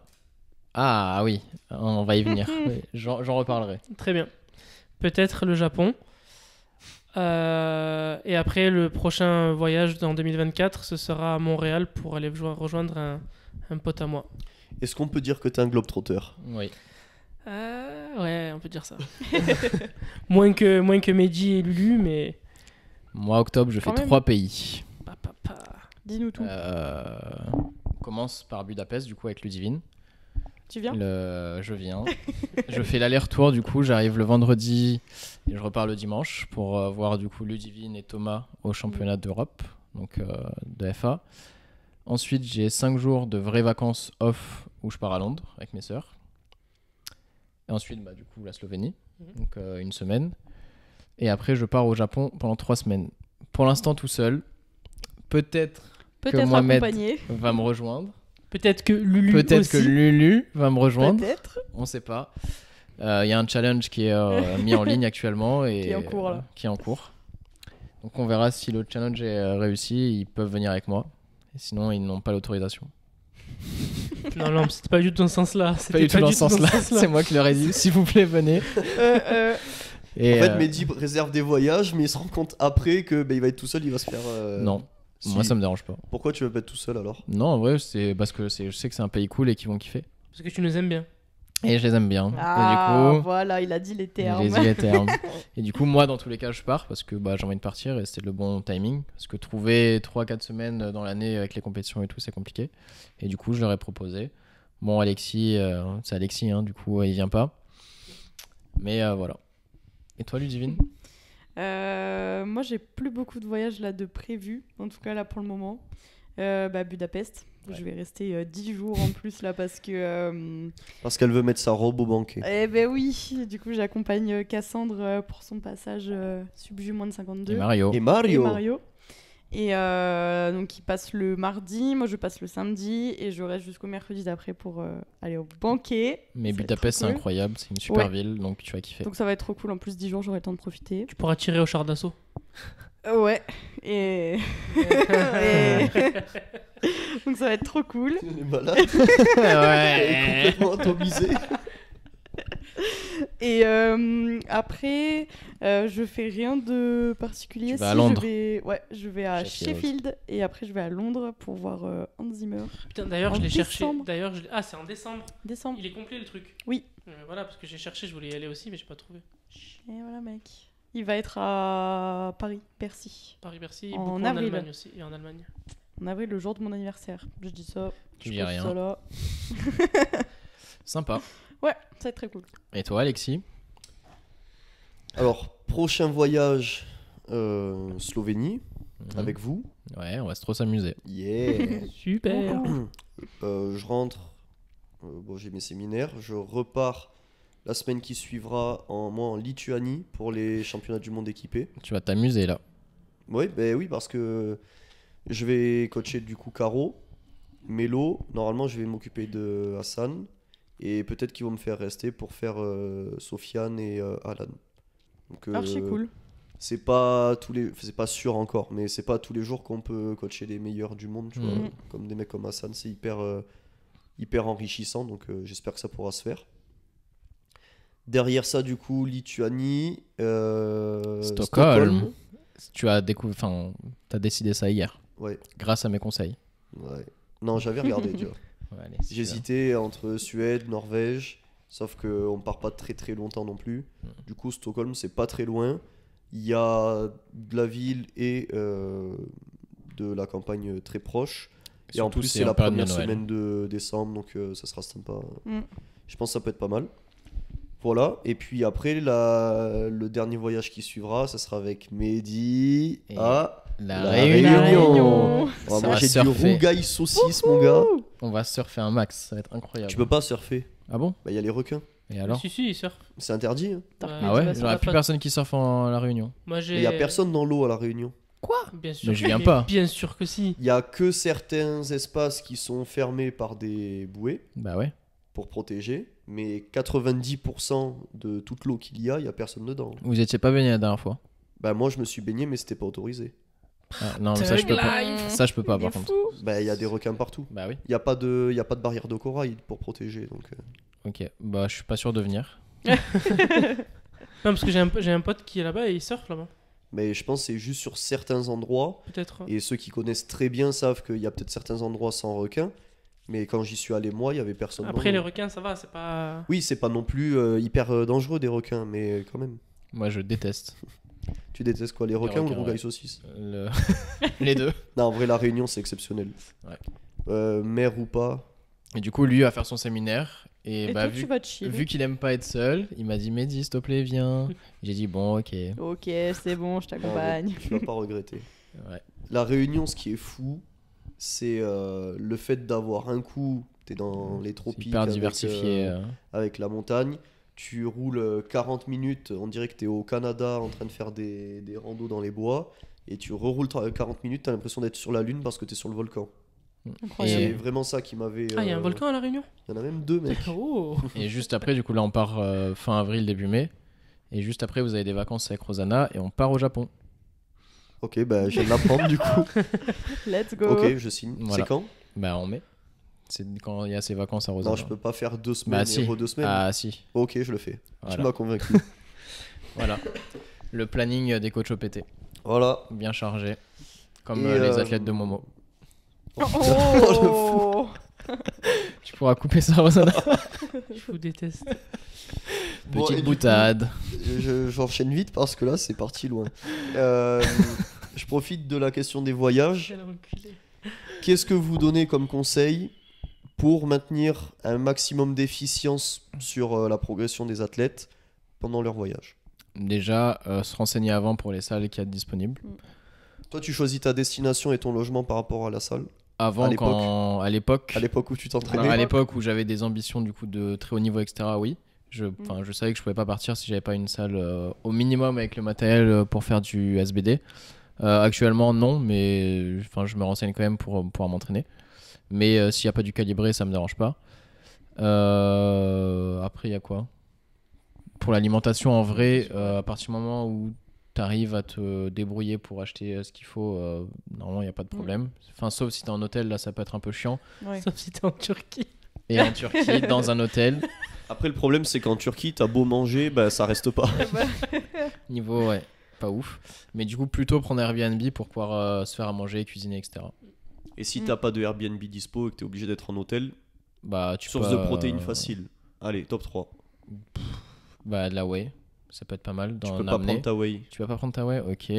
Ah oui, on va y venir. Oui, j'en reparlerai. Très bien. Peut-être le Japon. Et après, le prochain voyage en 2024, ce sera à Montréal pour aller rejoindre un pote à moi. Est-ce qu'on peut dire que t'es un globetrotter? Oui. Ouais, on peut dire ça. moins que Mehdi et Lulu, mais... Moi, octobre, je fais Quand même. 3 pays. Dis-nous tout. On commence par Budapest, du coup, avec Ludivine. Tu viens Je viens. Je fais l'aller-retour, du coup, j'arrive le vendredi et je repars le dimanche pour voir, du coup, Ludivine et Thomas au championnat d'Europe, donc de FA. Ensuite, j'ai 5 jours de vraies vacances off où je pars à Londres avec mes sœurs. Et ensuite, du coup, la Slovénie, donc 1 semaine. Et après, je pars au Japon pendant 3 semaines. Pour l'instant, tout seul. Peut-être Peut-être Mohamed accompagné. va me rejoindre. Peut-être que Lulu Peut-être aussi. que Lulu va me rejoindre. Peut-être. On sait pas. Il y a un challenge qui est mis en ligne actuellement et Qui est en cours, là. qui est en cours. Donc on verra si le challenge est réussi. Ils peuvent venir avec moi. Et sinon, ils n'ont pas l'autorisation. Non, c'était pas du tout dans ce sens-là. Pas du tout dans ce sens-là. C'est moi qui leur ai dit, s'il vous plaît, venez. Et En fait, Mehdi réserve des voyages, mais il se rend compte après que il va être tout seul, il va se faire. non, Si. moi ça me dérange pas. Pourquoi tu veux pas être tout seul alors? Non, en vrai, c'est parce que je sais que c'est un pays cool et qu'ils vont kiffer. Parce que tu nous aimes bien. Et je les aime bien. Ah, et du coup, voilà, il a dit les termes. j'ai dit les termes. Et du coup, moi, dans tous les cas, je pars parce que j'ai envie de partir et c'était le bon timing. Parce que trouver 3-4 semaines dans l'année avec les compétitions et tout, c'est compliqué. Et du coup, je leur ai proposé. Bon, Alexis, c'est Alexis, hein, du coup, il vient pas. Mais voilà. Et toi, Ludivine? Moi, j'ai plus beaucoup de voyages là de prévus, en tout cas là pour le moment. Budapest. Ouais. Je vais rester 10 jours en plus là parce que. Parce qu'elle veut mettre sa robe au banquet. Eh ben oui, du coup j'accompagne Cassandre pour son passage Subju moins de 52. Et Mario. Et Et Mario, Mario. Et donc il passe le mardi, moi je passe le samedi et je reste jusqu'au mercredi d'après pour aller au banquet. Mais Ça va être Budapest, trop c'est cool. incroyable. C'est une super Ouais. ville, donc tu vas kiffer. Donc ça va être trop cool, en plus 10 jours j'aurai le temps de profiter. Tu pourras tirer au char d'assaut. Ouais, et... Donc ça va être trop cool. Elle est malade. Elle Ouais. est complètement atomisée. Et après, je fais rien de particulier. Tu vas à Londres. Je vais à Sheffield. Sheffield et après je vais à Londres pour voir Hans Zimmer. Putain, d'ailleurs, En je l'ai cherché. décembre. Ah, c'est en décembre. Décembre. Il est complet le truc. Oui. Voilà, parce que j'ai cherché, je voulais y aller aussi, mais j'ai pas trouvé. Et voilà, mec. Il va être à Paris, Bercy. Paris-Bercy, En beaucoup en avril. Allemagne aussi. Et en Allemagne. En avril, le jour de mon anniversaire. Je dis ça. Tu je dis pose rien. ça là. Sympa. Ouais, ça va être très cool. Et toi, Alexis? Alors, prochain voyage, Slovénie, Mhm. avec vous. Ouais, on va trop s'amuser. Yeah. Super. Je rentre, j'ai mes séminaires, je repars la semaine qui suivra en Lituanie pour les championnats du monde équipés. Tu vas t'amuser là. Oui, oui, parce que je vais coacher du coup Caro, Mélo, normalement je vais m'occuper de Hassan, et peut-être qu'ils vont me faire rester pour faire Sofiane et Alan. Donc, Archi cool. c'est pas sûr encore, mais c'est pas tous les jours qu'on peut coacher les meilleurs du monde, tu vois, Mhm. comme des mecs comme Hassan, c'est hyper enrichissant, donc j'espère que ça pourra se faire. Derrière ça, du coup, Lituanie, Stockholm. Tu as t'as décidé ça hier, Ouais, grâce à mes conseils. ouais. Non, j'avais regardé déjà. Ouais, allez, c'est J'hésitais entre Suède, Norvège, sauf qu'on part pas très très longtemps non plus. Du coup, Stockholm, c'est pas très loin. Il y a de la ville et de la campagne très proche. Et en Surtout, plus, c'est c'est en la période de première Noël. semaine de décembre, donc ça sera sympa. Mm. Je pense que ça peut être pas mal. Voilà, et puis après, le dernier voyage qui suivra, ça sera avec Mehdi Et à La La Réunion. Réunion. On va Ça manger va du surfer. rougail saucisse, mon gars. On va surfer un max, ça va être incroyable. Tu peux pas surfer. Ah bon? Bah, il y a les requins. Et alors? Si, il surfe. C'est interdit. Hein. Dark Ouais. Knight, Ah il va ouais? sur J'aurais la plus plate. personne qui surfe à La Réunion. Moi, Il y a personne dans l'eau à La Réunion. Bien sûr. Mais je viens mais pas. Bien sûr que si. Il y a que certains espaces qui sont fermés par des bouées Bah ouais. pour protéger, mais 90% de toute l'eau qu'il y a personne dedans. Vous étiez pas baigné la dernière fois? Bah moi je me suis baigné mais c'était pas autorisé. Ah, non, mais ça je peux pas. Live. Ça je peux pas Il par est contre. fou. Bah il y a des requins partout. Bah oui. Il y a pas de barrière de corail pour protéger donc. Ok. Bah je suis pas sûr de venir. Non, parce que j'ai un pote qui est là-bas et il surfe là-bas. Mais je pense que c'est juste sur certains endroits Peut-être. et ceux qui connaissent très bien savent qu'il y a peut-être certains endroits sans requins. Mais quand j'y suis allé moi, il y avait personne. Après, les dans l'eau. requins, ça va, c'est pas. Oui, c'est pas non plus hyper dangereux des requins, mais quand même. Moi je déteste. Tu détestes quoi, les requins ou le requins, rougail ouais. saucisse? Le- Les deux. Non, en vrai, la Réunion, c'est exceptionnel. Ouais. Mer ou pas. Et du coup lui va faire son séminaire. Et, Et bah toi, tu vas chill. vu qu'il aime pas être seul, il m'a dit Mehdi s'il te plaît viens. J'ai dit bon ok. Ok, c'est bon, je t'accompagne. Tu vas pas regretter. Ouais. La Réunion, ce qui est fou, c'est le fait d'avoir un coup, t'es dans les C'est tropiques hyper avec, diversifié. avec la montagne, tu roules 40 minutes, on dirait que t'es au Canada en train de faire des randos dans les bois, et tu reroules 40 minutes, t'as l'impression d'être sur la lune parce que t'es sur le volcan. C'est Incroyable. vraiment ça qui m'avait... Ah, il y a un volcan à La Réunion. Il y en a même deux, mec. Oh. Et juste après, du coup, là, on part fin avril, début mai. Et juste après, vous avez des vacances avec Rosanna et on part au Japon. Ok, bah je viens de l'apprendre du coup. Let's go. Ok, je signe. Voilà. C'est quand? Bah, en mai. C'est quand il y a ses vacances à Rosanna. Non, je peux pas faire 2 semaines Bah, et si. 2 semaines. Ah, si. Ok, je le fais. Tu Voilà. m'as convaincu. Voilà. Le planning des coachs OPT. Voilà. Bien chargé. Comme Et, les athlètes de Momo. Oh. Tu pourras couper ça, Rosanna. Je vous déteste. Bon, et Petite du boutade. J'enchaîne vite parce que là, c'est parti loin. Je profite de la question des voyages. Quel enculé. Qu'est-ce que vous donnez comme conseil pour maintenir un maximum d'efficience sur la progression des athlètes pendant leur voyage? Déjà, se renseigner avant pour les salles qu'il y a disponibles. Toi, tu choisis ta destination et ton logement par rapport à la salle Avant, À l'époque. à l'époque. à l'époque où tu Alors, t'entraînais? à l'époque où j'avais des ambitions du coup de très haut niveau, etc. Oui, je savais que je pouvais pas partir si j'avais pas une salle au minimum avec le matériel pour faire du SBD. Actuellement non, mais je me renseigne quand même pour pouvoir m'entraîner. Mais s'il n'y a pas du calibré, ça me dérange pas. Après il y a quoi? Pour l'alimentation en vrai, à partir du moment où t'arrives à te débrouiller pour acheter ce qu'il faut, normalement, il n'y a pas de problème. Enfin, sauf si t'es en hôtel, là, ça peut être un peu chiant. Ouais. Sauf si t'es en Turquie. Et en Turquie, dans un hôtel, Après, le problème, c'est qu'en Turquie, t'as beau manger, bah, ça reste pas. niveau, ouais, pas ouf. Mais du coup, plutôt prendre Airbnb pour pouvoir se faire à manger, cuisiner, etc. Et si t'as pas de Airbnb dispo et que t'es obligé d'être en hôtel, Bah, tu source peux, de protéines facile. Allez, top 3. Bah, de la whey, ça peut être pas mal Tu d'en peux pas amener. prendre ta whey. Tu vas pas prendre ta whey? Ok.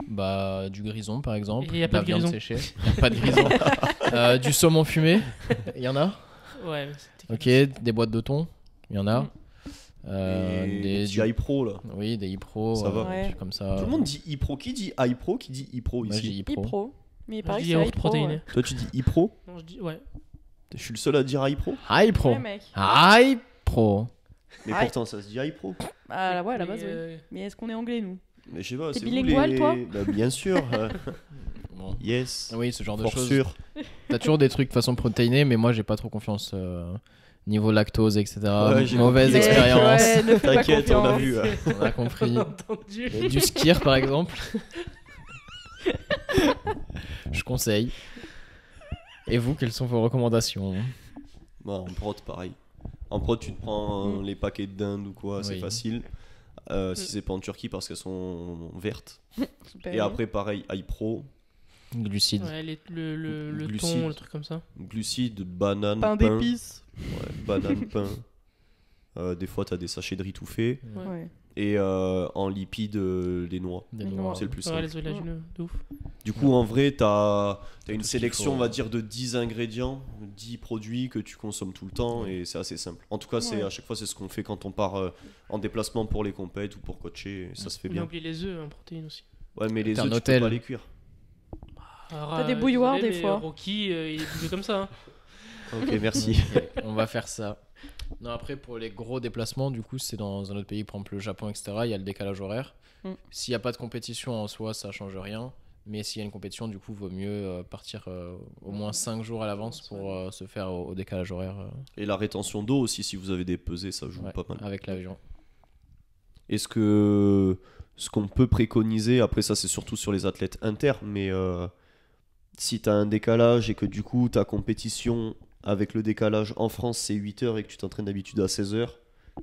Bah, du grison par exemple. Et y a de pas la de viande grison. séchée. Y a pas de grison. Du saumon fumé. Il y en a. Ouais, mais c'était Ok. Des boîtes de thon. Il y en a. Et Des petits iPro là. Oui, des iPro. Ça va. Ouais. Comme ça. Tout le monde dit iPro. Qui dit iPro? Qui dit iPro Moi, j'ai ici? iPro. iPro. Mais il Je paraît que dis c'est yaourt iPro. protéiné. Ouais. Toi, tu dis iPro? Non, je dis, ouais. Je suis le seul à dire iPro. iPro. Ouais, mec. iPro. Mais Aïe. pourtant, ça se dit iPro. Ah, ouais, à la base, Mais, oui. Mais est-ce qu'on est anglais, nous? Mais je sais pas. T'es c'est vous, bilingual, les- toi Bah, bien sûr. Bon. Yes. Oui, ce genre de Pour choses. sûr. T'as toujours des trucs de façon protéinée, mais moi, j'ai pas trop confiance. Niveau lactose, etc. Ouais, j'ai Mauvaise compris. expérience. Ouais, ne fais pas T'inquiète, on a confiance. vu. On a compris. on a entendu. Du skir par exemple. Je conseille. Et vous, quelles sont vos recommandations? Bah, en prod, pareil. En prod, tu te prends les paquets de dinde ou quoi, c'est Oui. facile. Si c'est pas en Turquie parce qu'elles sont vertes. Super. Et après, pareil, iPro, Glucides. Ouais, le Glucides. thon, le truc comme ça. glucides, banane, Pain d'épices. Ouais, banane, pain. Des fois, t'as des sachets de riz tout fait. Ouais. Ouais. Et en lipides, les noix. Des Les noix. noix. C'est le plus Ouais, simple. les oléagineux, de ouf. Du coup, en vrai, t'as une Tout ce sélection, qu'il faut. on va dire, de 10 ingrédients, 10 produits que tu consommes tout le temps et c'est assez simple. En tout cas, Ouais. à chaque fois, c'est ce qu'on fait quand on part en déplacement pour les compètes ou pour coacher. Et ça se fait On a bien. oublié les œufs en protéines aussi. Ouais, mais les T'as œufs, un tu peux hôtel. pas les cuire. Alors, T'as des bouilloires, désolé, des mais fois. Rocky, il est bouillé comme ça. Hein. Ok, merci. On va faire ça. Non, après, pour les gros déplacements, du coup, c'est dans un autre pays, par exemple le Japon, etc. Il y a le décalage horaire. Mm. S'il n'y a pas de compétition en soi, ça change rien. Mais s'il y a une compétition, du coup, vaut mieux partir au moins 5 jours à l'avance pour se faire au décalage horaire Et la rétention d'eau aussi, si vous avez des pesées, ça joue ouais, pas mal. avec l'avion. Est-ce que ce qu'on peut préconiser, après ça c'est surtout sur les athlètes inter, mais si tu as un décalage et que du coup ta compétition avec le décalage en France c'est 8 heures et que tu t'entraînes d'habitude à 16 heures,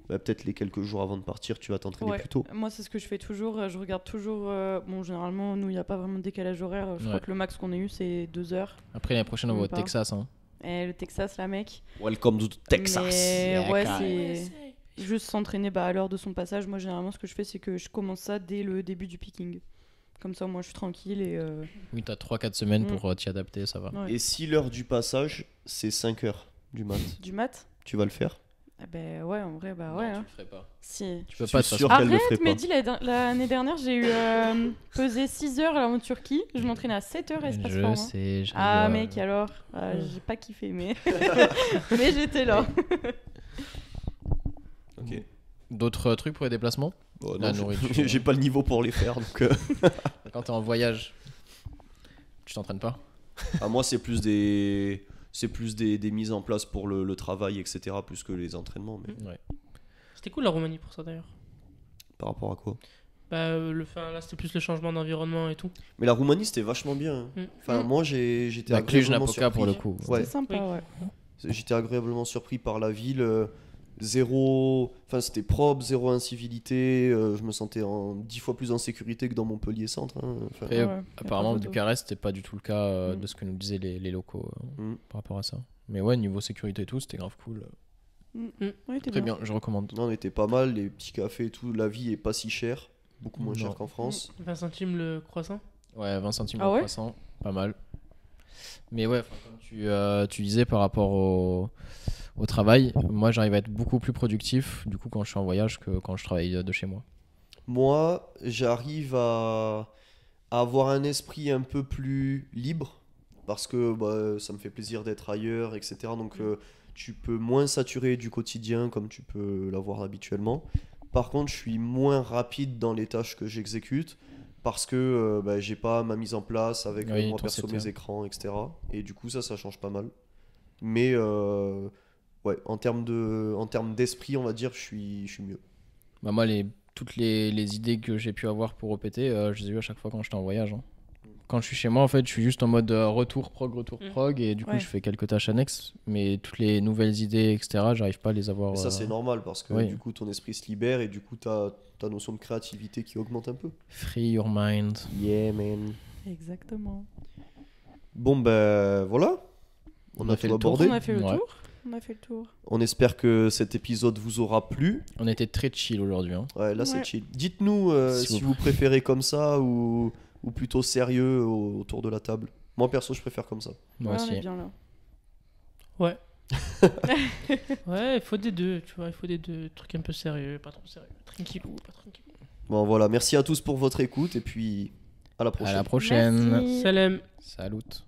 bah, peut-être les quelques jours avant de partir tu vas t'entraîner Ouais. plus tôt. Moi, c'est ce que je fais toujours. Je regarde toujours. Bon, généralement, nous, il n'y a pas vraiment de décalage horaire. Je Ouais. crois que le max qu'on ait eu, c'est 2 heures. Après, l'année prochaine, on va au Même pas. Texas. Hein. Et le Texas, là, mec. Welcome to Texas. Mais ouais, Yeah, c'est juste s'entraîner à l'heure de son passage. Moi, généralement, ce que je fais, c'est que je commence ça dès le début du picking. Comme ça, moi, je suis tranquille et. Oui, t'as 3-4 semaines Mm. pour t'y adapter, ça va. Ouais. Et si l'heure du passage c'est 5 heures du mat, Du mat. tu vas le faire? Ah ben ouais, en vrai, bah Non, ouais. tu hein. le ferais pas. Si. Tu peux Je pas, de suis toute sûr façon. qu'elle le ferait Arrête, pas. mais dis, l'année dernière, j'ai eu pesé 6 heures là en Turquie. Je m'entraînais à 7 heures espace Je forme, hein. sais, je Ah rigole. mec, alors j'ai pas kiffé, mais mais j'étais là. Ok. D'autres trucs pour les déplacements? Bon, La non, nourriture. j'ai pas le niveau pour les faire donc Quand t'es en voyage, tu t'entraînes pas? moi c'est plus des mises en place pour le travail etc plus que les entraînements mais Ouais. C'était cool la Roumanie pour ça d'ailleurs. par rapport à quoi? Bah, là, c'était plus le changement d'environnement et tout. Mais la Roumanie c'était vachement bien. Hein. Mm. Enfin Mm. moi j'étais La agréablement Cluj-Napoca pour le surpris. coup. Ouais. C'était sympa, Oui. ouais. J'étais agréablement surpris par la ville. Zéro, enfin c'était propre, zéro incivilité. Je me sentais 10 fois plus en sécurité que dans Montpellier centre. Hein. Enfin, Après, Ouais, apparemment, y a pas photo. Bucarest, c'était pas du tout le cas Mm. de ce que nous disaient les locaux Mm. par rapport à ça. Mais ouais, niveau sécurité et tout, c'était grave cool. Ouais, t'es Très bien, je recommande. Non, on était pas mal, les petits cafés et tout. La vie est pas si chère, beaucoup moins Non. chère qu'en France. 20 centimes le croissant. Ouais, 20 centimes Ah le ouais croissant, pas mal. Mais ouais, comme tu disais par rapport au travail, moi j'arrive à être beaucoup plus productif du coup quand je suis en voyage que quand je travaille de chez moi. Moi, j'arrive à avoir un esprit un peu plus libre parce que bah, ça me fait plaisir d'être ailleurs, etc. Donc tu peux moins saturer du quotidien comme tu peux l'avoir habituellement. Par contre, je suis moins rapide dans les tâches que j'exécute parce que bah, j'ai pas ma mise en place avec Oui, moi ton perso setup. mes écrans, etc. Et du coup, ça change pas mal. Mais ouais, en termes d'esprit, on va dire, je suis mieux. Bah moi, les toutes les idées que j'ai pu avoir pour OPT, je les ai eues à chaque fois quand j'étais en voyage. Hein. Quand je suis chez moi, en fait, je suis juste en mode retour prog, et du coup, Ouais. je fais quelques tâches annexes, mais toutes les nouvelles idées, etc., j'arrive pas à les avoir. Mais ça, c'est normal parce que oui. du coup, ton esprit se libère et du coup, t'as ta notion de créativité qui augmente un peu. Free your mind. Yeah, man. Exactement. Bon, ben voilà. On a fait tout le tour. abordé. On a fait le Ouais. tour. On a fait le tour. On espère que cet épisode vous aura plu. On était très chill aujourd'hui. Hein. Ouais, là, c'est Ouais. chill. Dites-nous Si si vous vous préférez comme ça ou plutôt sérieux autour de la table. Moi, perso, je préfère comme ça. Moi Ouais, on est aussi. bien là. Ouais. Ouais, il faut des deux, tu vois, il faut des deux trucs un peu sérieux, pas trop sérieux, tranquillou, pas tranquille. Bon, voilà. Merci à tous pour votre écoute et puis à la prochaine. À la prochaine. Merci. Salam. Salut.